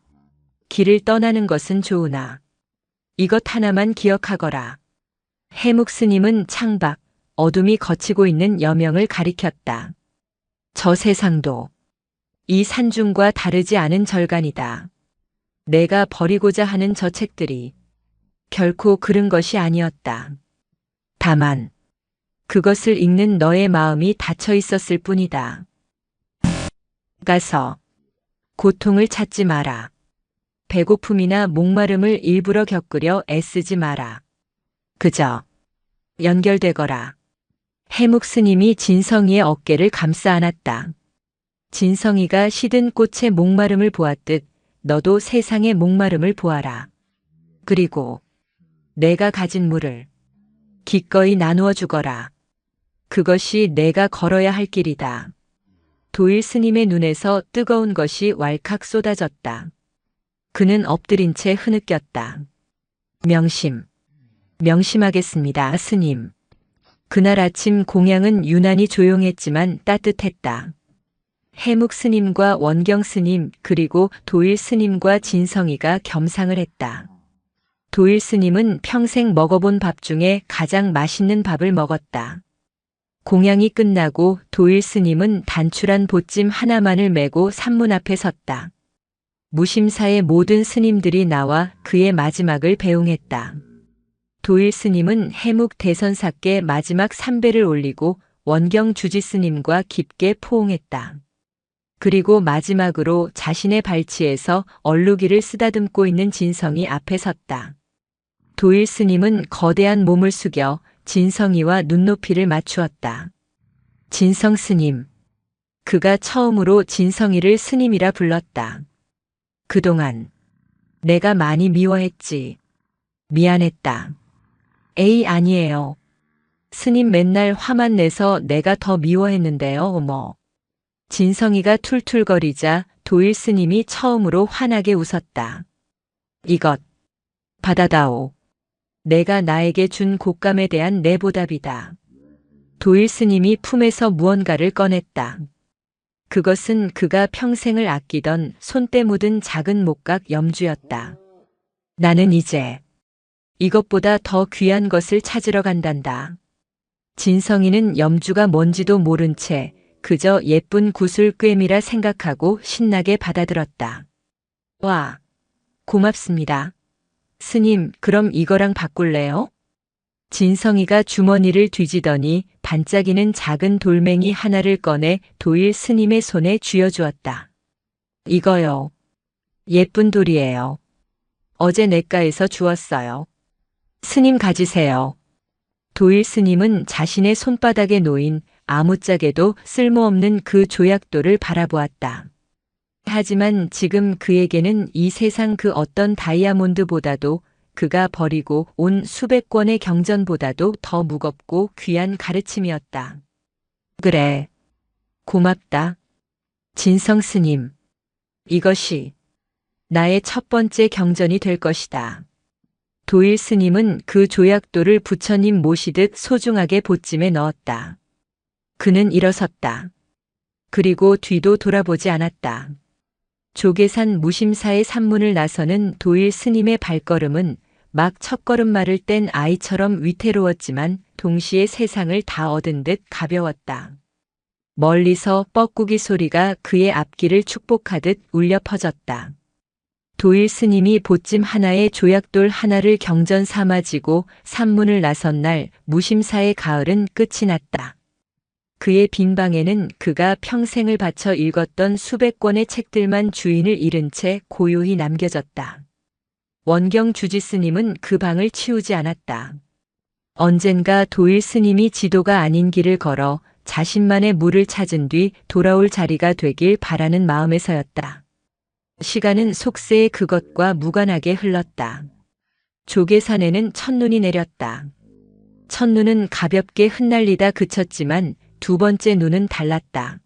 길을 떠나는 것은 좋으나 이것 하나만 기억하거라. 해묵 스님은 창밖, 어둠이 걷히고 있는 여명을 가리켰다. 저 세상도 이 산중과 다르지 않은 절간이다. 내가 버리고자 하는 저 책들이 결코 그른 것이 아니었다. 다만 그것을 읽는 너의 마음이 닫혀 있었을 뿐이다. 가서 고통을 찾지 마라. 배고픔이나 목마름을 일부러 겪으려 애쓰지 마라. 그저 연결되거라. 해묵 스님이 진성이의 어깨를 감싸 안았다. 진성이가 시든 꽃의 목마름을 보았듯 너도 세상의 목마름을 보아라. 그리고 내가 가진 물을 기꺼이 나누어 주거라. 그것이 내가 걸어야 할 길이다. 도일 스님의 눈에서 뜨거운 것이 왈칵 쏟아졌다. 그는 엎드린 채 흐느꼈다. 명심하겠습니다, 스님. 그날 아침 공양은 유난히 조용했지만 따뜻했다. 해묵 스님과 원경 스님 그리고 도일 스님과 진성이가 겸상을 했다. 도일 스님은 평생 먹어본 밥 중에 가장 맛있는 밥을 먹었다. 공양이 끝나고 도일 스님은 단출한 보찜 하나만을 메고 산문 앞에 섰다. 무심사의 모든 스님들이 나와 그의 마지막을 배웅했다. 도일 스님은 해묵 대선사께 마지막 삼배를 올리고 원경 주지 스님과 깊게 포옹했다. 그리고 마지막으로 자신의 발치에서 얼룩이를 쓰다듬고 있는 진성이 앞에 섰다. 도일 스님은 거대한 몸을 숙여 진성이와 눈높이를 맞추었다. 진성 스님. 그가 처음으로 진성이를 스님이라 불렀다. 그동안 내가 많이 미워했지. 미안했다. 에이, 아니에요. 스님 맨날 화만 내서 내가 더 미워했는데요, 어머. 진성이가 툴툴거리자 도일 스님이 처음으로 환하게 웃었다. 이것 받아다오. 내가 나에게 준 곶감에 대한 내 보답이다. 도일 스님이 품에서 무언가를 꺼냈다. 그것은 그가 평생을 아끼던 손때 묻은 작은 목각 염주였다. 나는 이제 이것보다 더 귀한 것을 찾으러 간단다. 진성이는 염주가 뭔지도 모른 채 그저 예쁜 구슬 꿰미라 생각하고 신나게 받아들었다. 와, 고맙습니다. 스님, 그럼 이거랑 바꿀래요? 진성이가 주머니를 뒤지더니 반짝이는 작은 돌멩이 하나를 꺼내 도일 스님의 손에 쥐어주었다. 이거요. 예쁜 돌이에요. 어제 냇가에서 주웠어요. 스님 가지세요. 도일 스님은 자신의 손바닥에 놓인 아무짝에도 쓸모없는 그 조약돌을 바라보았다. 하지만 지금 그에게는 이 세상 그 어떤 다이아몬드보다도 그가 버리고 온 수백 권의 경전보다도 더 무겁고 귀한 가르침이었다. 그래. 고맙다. 진성 스님. 이것이 나의 첫 번째 경전이 될 것이다. 도일 스님은 그 조약돌을 부처님 모시듯 소중하게 보찜에 넣었다. 그는 일어섰다. 그리고 뒤도 돌아보지 않았다. 조계산 무심사의 산문을 나서는 도일 스님의 발걸음은 막 첫걸음말을 뗀 아이처럼 위태로웠지만 동시에 세상을 다 얻은 듯 가벼웠다. 멀리서 뻐꾸기 소리가 그의 앞길을 축복하듯 울려 퍼졌다. 도일 스님이 보찜 하나에 조약돌 하나를 경전 삼아지고 산문을 나선 날 무심사의 가을은 끝이 났다. 그의 빈방에는 그가 평생을 바쳐 읽었던 수백 권의 책들만 주인을 잃은 채 고요히 남겨졌다. 원경 주지 스님은 그 방을 치우지 않았다. 언젠가 도일 스님이 지도가 아닌 길을 걸어 자신만의 물을 찾은 뒤 돌아올 자리가 되길 바라는 마음에서였다. 시간은 속세의 그것과 무관하게 흘렀다. 조계산에는 첫눈이 내렸다. 첫눈은 가볍게 흩날리다 그쳤지만 두 번째 눈은 달랐다.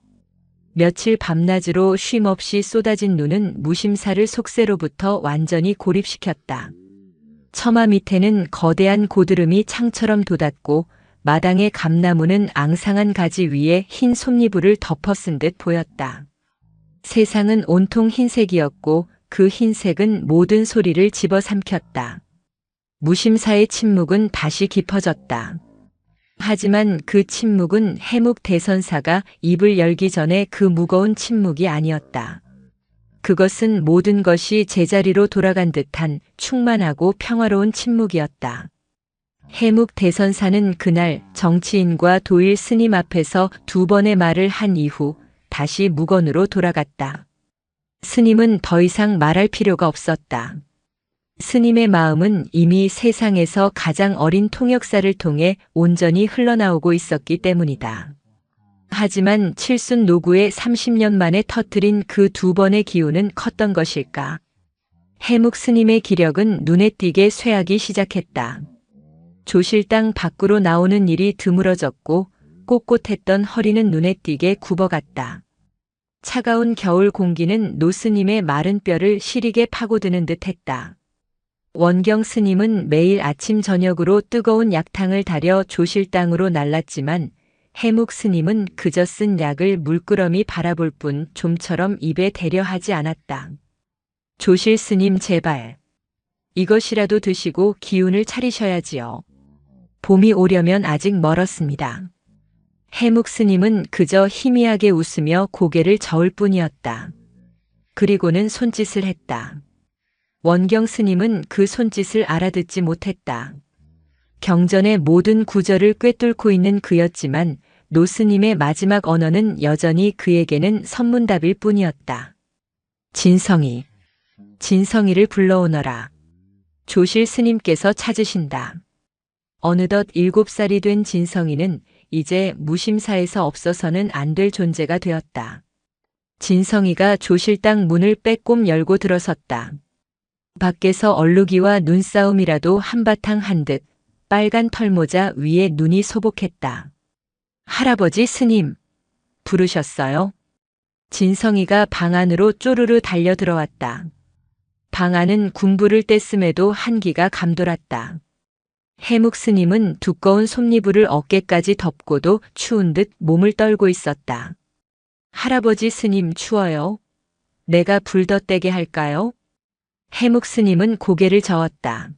며칠 밤낮으로 쉼없이 쏟아진 눈은 무심사를 속세로부터 완전히 고립시켰다. 처마 밑에는 거대한 고드름이 창처럼 돋았고 마당의 감나무는 앙상한 가지 위에 흰 솜니부를 덮어쓴 듯 보였다. 세상은 온통 흰색이었고 그 흰색은 모든 소리를 집어삼켰다. 무심사의 침묵은 다시 깊어졌다. 하지만 그 침묵은 해묵 대선사가 입을 열기 전에 그 무거운 침묵이 아니었다. 그것은 모든 것이 제자리로 돌아간 듯한 충만하고 평화로운 침묵이었다. 해묵 대선사는 그날 정치인과 도일 스님 앞에서 두 번의 말을 한 이후 다시 묵언으로 돌아갔다. 스님은 더 이상 말할 필요가 없었다. 스님의 마음은 이미 세상에서 가장 어린 통역사를 통해 온전히 흘러나오고 있었기 때문이다. 하지만 칠순 노구의 30년 만에 터뜨린 그 두 번의 기운은 컸던 것일까? 해묵 스님의 기력은 눈에 띄게 쇠하기 시작했다. 조실당 밖으로 나오는 일이 드물어졌고 꼿꼿했던 허리는 눈에 띄게 굽어갔다. 차가운 겨울 공기는 노스님의 마른 뼈를 시리게 파고드는 듯했다. 원경 스님은 매일 아침 저녁으로 뜨거운 약탕을 달여 조실당으로 날랐지만 해묵 스님은 그저 쓴 약을 물끄러미 바라볼 뿐 좀처럼 입에 대려 하지 않았다. 조실 스님 제발. 이것이라도 드시고 기운을 차리셔야지요. 봄이 오려면 아직 멀었습니다. 해묵 스님은 그저 희미하게 웃으며 고개를 저을 뿐이었다. 그리고는 손짓을 했다. 원경 스님은 그 손짓을 알아듣지 못했다. 경전의 모든 구절을 꿰뚫고 있는 그였지만 노 스님의 마지막 언어는 여전히 그에게는 선문답일 뿐이었다. 진성이, 진성이를 불러오너라. 조실 스님께서 찾으신다. 어느덧 7살이 된 진성이는 이제 무심사에서 없어서는 안 될 존재가 되었다. 진성이가 조실당 문을 빼꼼 열고 들어섰다. 밖에서 얼룩이와 눈싸움이라도 한바탕 한 듯 빨간 털모자 위에 눈이 소복했다. 할아버지 스님, 부르셨어요? 진성이가 방 안으로 쪼르르 달려 들어왔다. 방 안은 군불을 뗐음에도 한기가 감돌았다. 해묵 스님은 두꺼운 솜니부를 어깨까지 덮고도 추운 듯 몸을 떨고 있었다. 할아버지 스님 추워요? 내가 불 더 떼게 할까요? 해묵 스님은 고개를 저었다.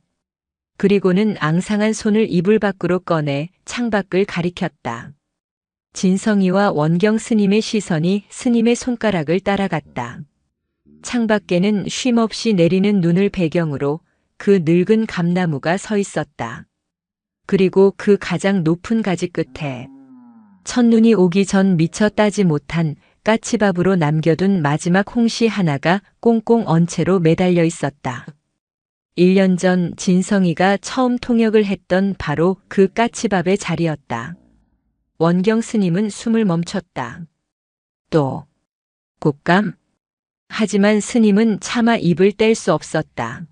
그리고는 앙상한 손을 이불 밖으로 꺼내 창밖을 가리켰다. 진성이와 원경 스님의 시선이 스님의 손가락을 따라갔다. 창밖에는 쉼없이 내리는 눈을 배경으로 그 늙은 감나무가 서 있었다. 그리고 그 가장 높은 가지 끝에 첫눈이 오기 전 미처 따지 못한 까치밥으로 남겨둔 마지막 홍시 하나가 꽁꽁 언 채로 매달려 있었다. 1년 전 진성이가 처음 통역을 했던 바로 그 까치밥의 자리였다. 원경 스님은 숨을 멈췄다. 또 곶감? 하지만 스님은 차마 입을 뗄 수 없었다.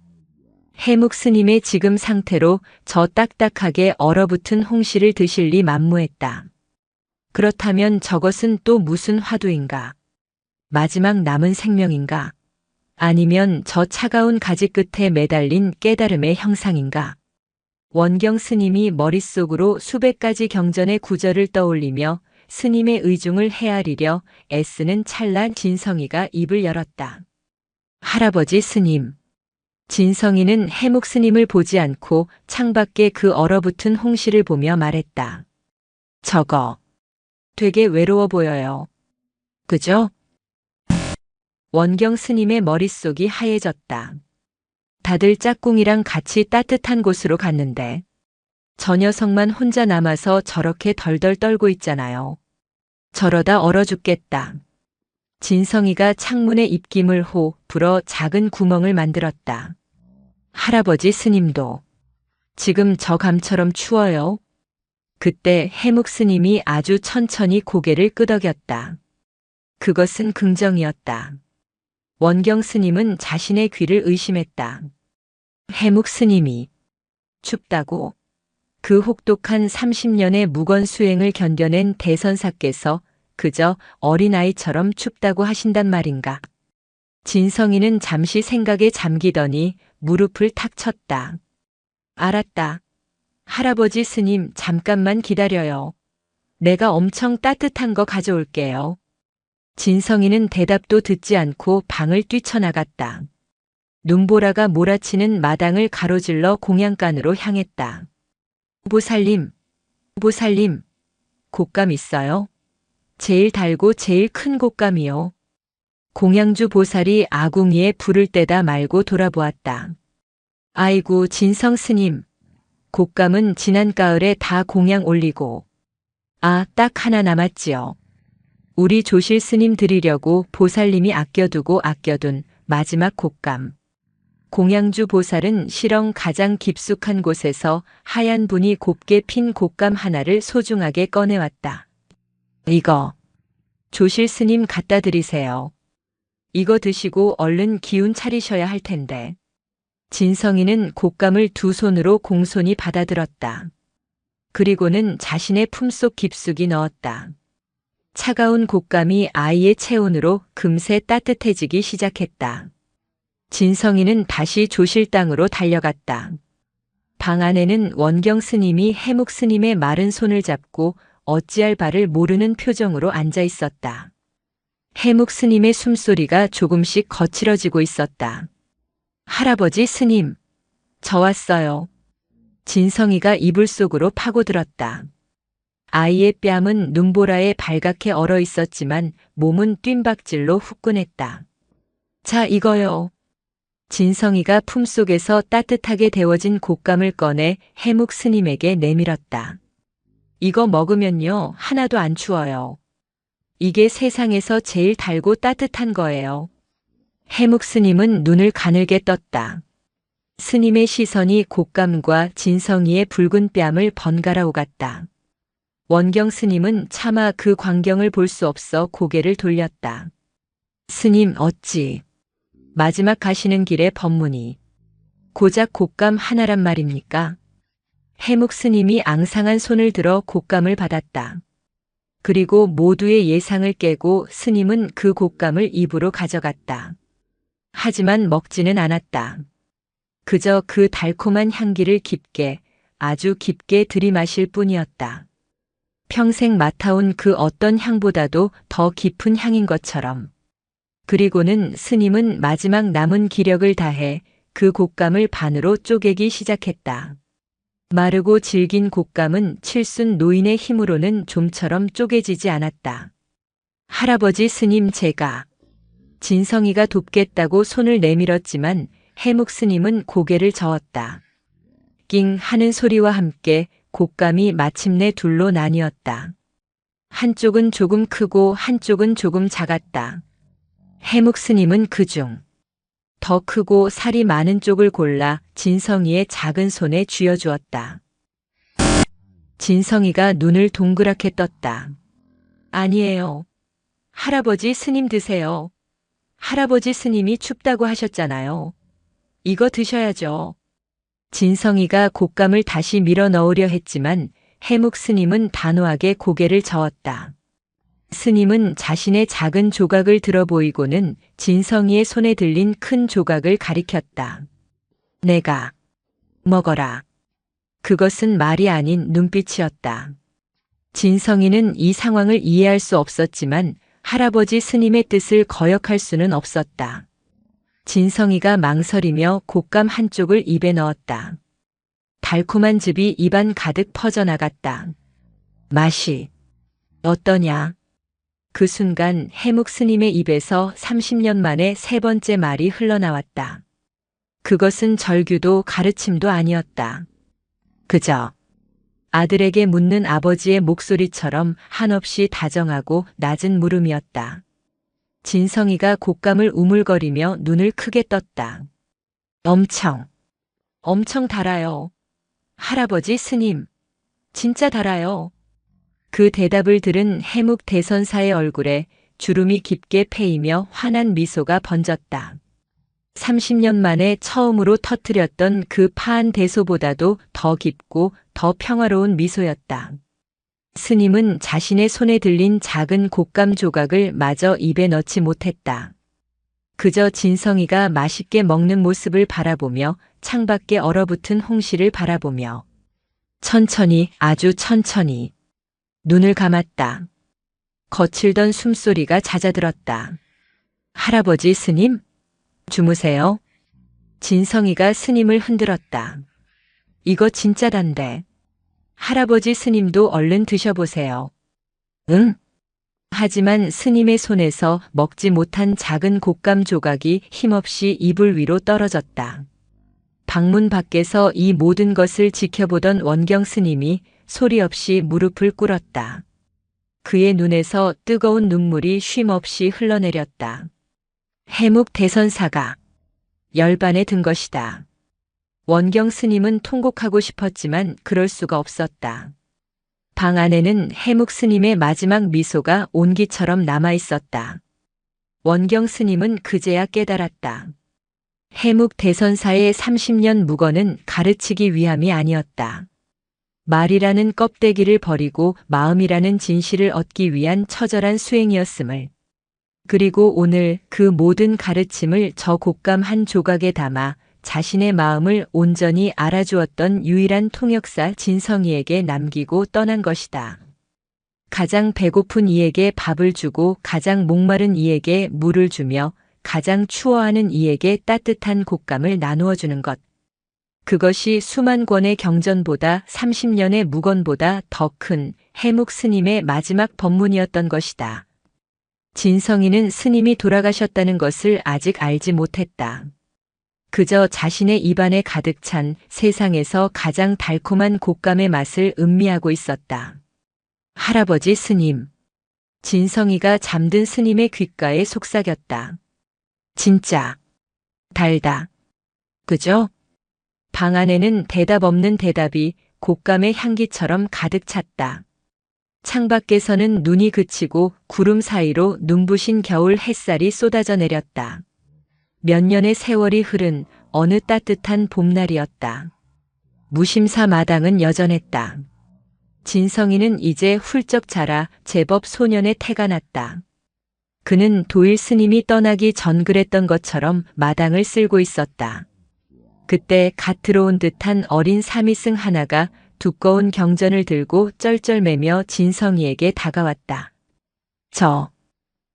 해묵 스님의 지금 상태로 저 딱딱하게 얼어붙은 홍시를 드실 리 만무했다. 그렇다면 저것은 또 무슨 화두인가? 마지막 남은 생명인가? 아니면 저 차가운 가지 끝에 매달린 깨달음의 형상인가? 원경 스님이 머릿속으로 수백 가지 경전의 구절을 떠올리며 스님의 의중을 헤아리려 애쓰는 찰나 진성이가 입을 열었다. 할아버지 스님. 진성이는 해묵 스님을 보지 않고 창밖에 그 얼어붙은 홍시를 보며 말했다. 저거 되게 외로워 보여요. 그죠? 원경 스님의 머릿속이 하얘졌다. 다들 짝꿍이랑 같이 따뜻한 곳으로 갔는데 저 녀석만 혼자 남아서 저렇게 덜덜 떨고 있잖아요. 저러다 얼어 죽겠다. 진성이가 창문의 입김을 호 불어 작은 구멍을 만들었다. 할아버지 스님도 지금 저 감처럼 추워요. 그때 해묵 스님이 아주 천천히 고개를 끄덕였다. 그것은 긍정이었다. 원경 스님은 자신의 귀를 의심했다. 해묵 스님이 춥다고? 그 혹독한 30년의 무건 수행을 견뎌낸 대선사께서 그저 어린아이처럼 춥다고 하신단 말인가? 진성이는 잠시 생각에 잠기더니 무릎을 탁 쳤다. 알았다. 할아버지 스님 잠깐만 기다려요. 내가 엄청 따뜻한 거 가져올게요. 진성이는 대답도 듣지 않고 방을 뛰쳐나갔다. 눈보라가 몰아치는 마당을 가로질러 공양간으로 향했다. 보살님, 보살님, 곶감 있어요? 제일 달고 제일 큰 곶감이요. 공양주 보살이 아궁이에 불을 떼다 말고 돌아보았다. 아이고 진성 스님, 곶감은 지난 가을에 다 공양 올리고 딱 하나 남았지요. 우리 조실 스님 드리려고 보살님이 아껴둔 마지막 곶감. 공양주 보살은 실ong 가장 깊숙한 곳에서 하얀 분이 곱게 핀 곶감 하나를 소중하게 꺼내왔다. 이거 조실 스님 갖다 드리세요. 이거 드시고 얼른 기운 차리셔야 할 텐데. 진성이는 곶감을 두 손으로 공손히 받아들었다. 그리고는 자신의 품속 깊숙이 넣었다. 차가운 곶감이 아이의 체온으로 금세 따뜻해지기 시작했다. 진성이는 다시 조실당으로 달려갔다. 방 안에는 원경 스님이 해묵 스님의 마른 손을 잡고 어찌할 바를 모르는 표정으로 앉아 있었다. 해묵 스님의 숨소리가 조금씩 거칠어지고 있었다. 할아버지 스님, 저 왔어요. 진성이가 이불 속으로 파고들었다. 아이의 뺨은 눈보라에 발갛게 얼어 있었지만 몸은 뜀박질로 후끈했다. 자, 이거요. 진성이가 품속에서 따뜻하게 데워진 곶감을 꺼내 해묵 스님에게 내밀었다. 이거 먹으면요, 하나도 안 추워요. 이게 세상에서 제일 달고 따뜻한 거예요. 해묵 스님은 눈을 가늘게 떴다. 스님의 시선이 곶감과 진성이의 붉은 뺨을 번갈아 오갔다. 원경 스님은 차마 그 광경을 볼 수 없어 고개를 돌렸다. 스님 어찌 마지막 가시는 길에 법문이 고작 곶감 하나란 말입니까? 해묵 스님이 앙상한 손을 들어 곶감을 받았다. 그리고 모두의 예상을 깨고 스님은 그 곶감을 입으로 가져갔다. 하지만 먹지는 않았다. 그저 그 달콤한 향기를 깊게, 아주 깊게 들이마실 뿐이었다. 평생 맡아온 그 어떤 향보다도 더 깊은 향인 것처럼. 그리고는 스님은 마지막 남은 기력을 다해 그 곶감을 반으로 쪼개기 시작했다. 마르고 질긴 곶감은 칠순 노인의 힘으로는 좀처럼 쪼개지지 않았다. 할아버지 스님 제가 진성이가 돕겠다고 손을 내밀었지만 해묵 스님은 고개를 저었다. 낑 하는 소리와 함께 곶감이 마침내 둘로 나뉘었다. 한쪽은 조금 크고 한쪽은 조금 작았다. 해묵 스님은 그중 더 크고 살이 많은 쪽을 골라 진성이의 작은 손에 쥐어주었다. 진성이가 눈을 동그랗게 떴다. 아니에요. 할아버지 스님 드세요. 할아버지 스님이 춥다고 하셨잖아요. 이거 드셔야죠. 진성이가 곶감을 다시 밀어 넣으려 했지만 해묵 스님은 단호하게 고개를 저었다. 스님은 자신의 작은 조각을 들어 보이고는 진성이의 손에 들린 큰 조각을 가리켰다. 내가 먹어라. 그것은 말이 아닌 눈빛이었다. 진성이는 이 상황을 이해할 수 없었지만 할아버지 스님의 뜻을 거역할 수는 없었다. 진성이가 망설이며 곶감 한쪽을 입에 넣었다. 달콤한 즙이 입안 가득 퍼져나갔다. 맛이 어떠냐? 그 순간 해묵 스님의 입에서 30년 만에 세 번째 말이 흘러나왔다. 그것은 절규도 가르침도 아니었다. 그저 아들에게 묻는 아버지의 목소리처럼 한없이 다정하고 낮은 물음이었다. 진성이가 곶감을 우물거리며 눈을 크게 떴다. 엄청 달아요. 할아버지 스님, 진짜 달아요. 그 대답을 들은 해묵 대선사의 얼굴에 주름이 깊게 패이며 환한 미소가 번졌다. 30년 만에 처음으로 터뜨렸던 그 파한 대소보다도 더 깊고 더 평화로운 미소였다. 스님은 자신의 손에 들린 작은 곶감 조각을 마저 입에 넣지 못했다. 그저 진성이가 맛있게 먹는 모습을 바라보며 창밖에 얼어붙은 홍시를 바라보며 천천히 아주 천천히 눈을 감았다. 거칠던 숨소리가 잦아들었다. 할아버지 스님? 주무세요? 진성이가 스님을 흔들었다. 이거 진짜 단데. 할아버지 스님도 얼른 드셔보세요. 응? 하지만 스님의 손에서 먹지 못한 작은 곶감 조각이 힘없이 이불 위로 떨어졌다. 방문 밖에서 이 모든 것을 지켜보던 원경 스님이 소리 없이 무릎을 꿇었다. 그의 눈에서 뜨거운 눈물이 쉼없이 흘러내렸다. 해묵 대선사가 열반에 든 것이다. 원경 스님은 통곡하고 싶었지만 그럴 수가 없었다. 방 안에는 해묵 스님의 마지막 미소가 온기처럼 남아 있었다. 원경 스님은 그제야 깨달았다. 해묵 대선사의 30년 묵언은 가르치기 위함이 아니었다. 말이라는 껍데기를 버리고 마음이라는 진실을 얻기 위한 처절한 수행이었음을. 그리고 오늘 그 모든 가르침을 저 곶감 한 조각에 담아 자신의 마음을 온전히 알아주었던 유일한 통역사 진성이에게 남기고 떠난 것이다. 가장 배고픈 이에게 밥을 주고 가장 목마른 이에게 물을 주며 가장 추워하는 이에게 따뜻한 곶감을 나누어 주는 것. 그것이 수만 권의 경전보다 30년의 묵언보다 더 큰 해묵 스님의 마지막 법문이었던 것이다. 진성이는 스님이 돌아가셨다는 것을 아직 알지 못했다. 그저 자신의 입안에 가득 찬 세상에서 가장 달콤한 곶감의 맛을 음미하고 있었다. 할아버지 스님. 진성이가 잠든 스님의 귓가에 속삭였다. 진짜 달다. 그죠? 방 안에는 대답 없는 대답이 곶감의 향기처럼 가득 찼다. 창밖에서는 눈이 그치고 구름 사이로 눈부신 겨울 햇살이 쏟아져 내렸다. 몇 년의 세월이 흐른 어느 따뜻한 봄날이었다. 무심사 마당은 여전했다. 진성이는 이제 훌쩍 자라 제법 소년의 태가 났다. 그는 도일 스님이 떠나기 전 그랬던 것처럼 마당을 쓸고 있었다. 그때 갓 들어온 듯한 어린 사미승 하나가 두꺼운 경전을 들고 쩔쩔매며 진성이에게 다가왔다.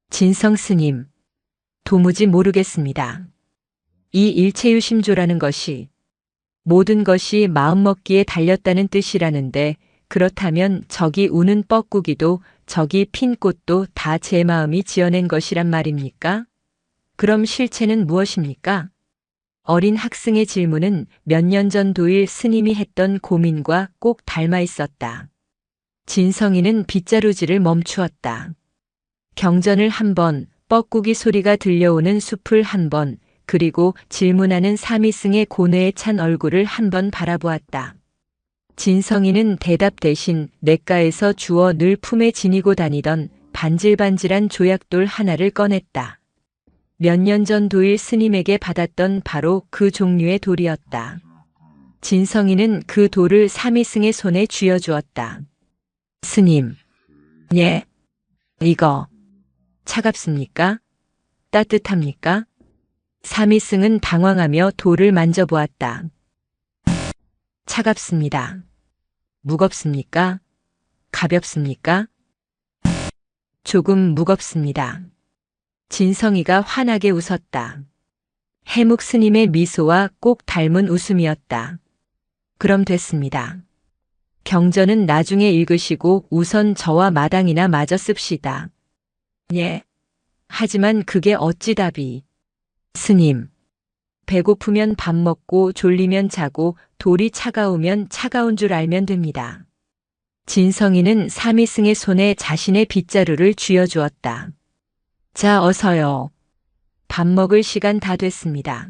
진성 스님, 도무지 모르겠습니다. 이 일체유심조라는 것이 모든 것이 마음먹기에 달렸다는 뜻이라는데 그렇다면 저기 우는 뻐꾸기도 저기 핀 꽃도 다 제 마음이 지어낸 것이란 말입니까? 그럼 실체는 무엇입니까? 어린 학생의 질문은 몇 년 전 도일 스님이 했던 고민과 꼭 닮아 있었다. 진성이는 빗자루질을 멈추었다. 경전을 한 번, 뻐꾸기 소리가 들려오는 숲을 한 번, 그리고 질문하는 사미승의 고뇌에 찬 얼굴을 한 번 바라보았다. 진성이는 대답 대신 냇가에서 주워 늘 품에 지니고 다니던 반질반질한 조약돌 하나를 꺼냈다. 몇 년 전 도일 스님에게 받았던 바로 그 종류의 돌이었다. 진성이는 그 돌을 사미승의 손에 쥐어주었다. 스님, 예, 이거 차갑습니까? 따뜻합니까? 사미승은 당황하며 돌을 만져보았다. 차갑습니다. 무겁습니까? 가볍습니까? 조금 무겁습니다. 진성이가 환하게 웃었다. 해묵 스님의 미소와 꼭 닮은 웃음이었다. 그럼 됐습니다. 경전은 나중에 읽으시고 우선 저와 마당이나 마저 씁시다. 예. 하지만 그게 어찌 답이. 스님. 배고프면 밥 먹고 졸리면 자고 돌이 차가우면 차가운 줄 알면 됩니다. 진성이는 사미승의 손에 자신의 빗자루를 쥐어주었다. 자, 어서요. 밥 먹을 시간 다 됐습니다.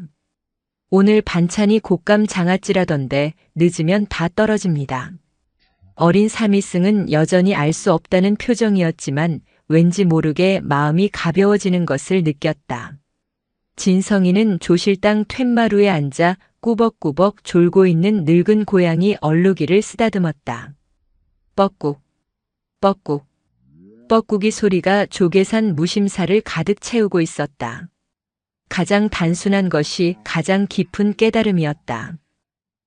오늘 반찬이 곶감 장아찌라던데 늦으면 다 떨어집니다. 어린 사미승은 여전히 알 수 없다는 표정이었지만 왠지 모르게 마음이 가벼워지는 것을 느꼈다. 진성이는 조실당 툇마루에 앉아 꾸벅꾸벅 졸고 있는 늙은 고양이 얼룩이를 쓰다듬었다. 뻐꾹, 뻐꾹, 뻐꾹이 소리가 조개산 무심사를 가득 채우고 있었다. 가장 단순한 것이 가장 깊은 깨달음이었다.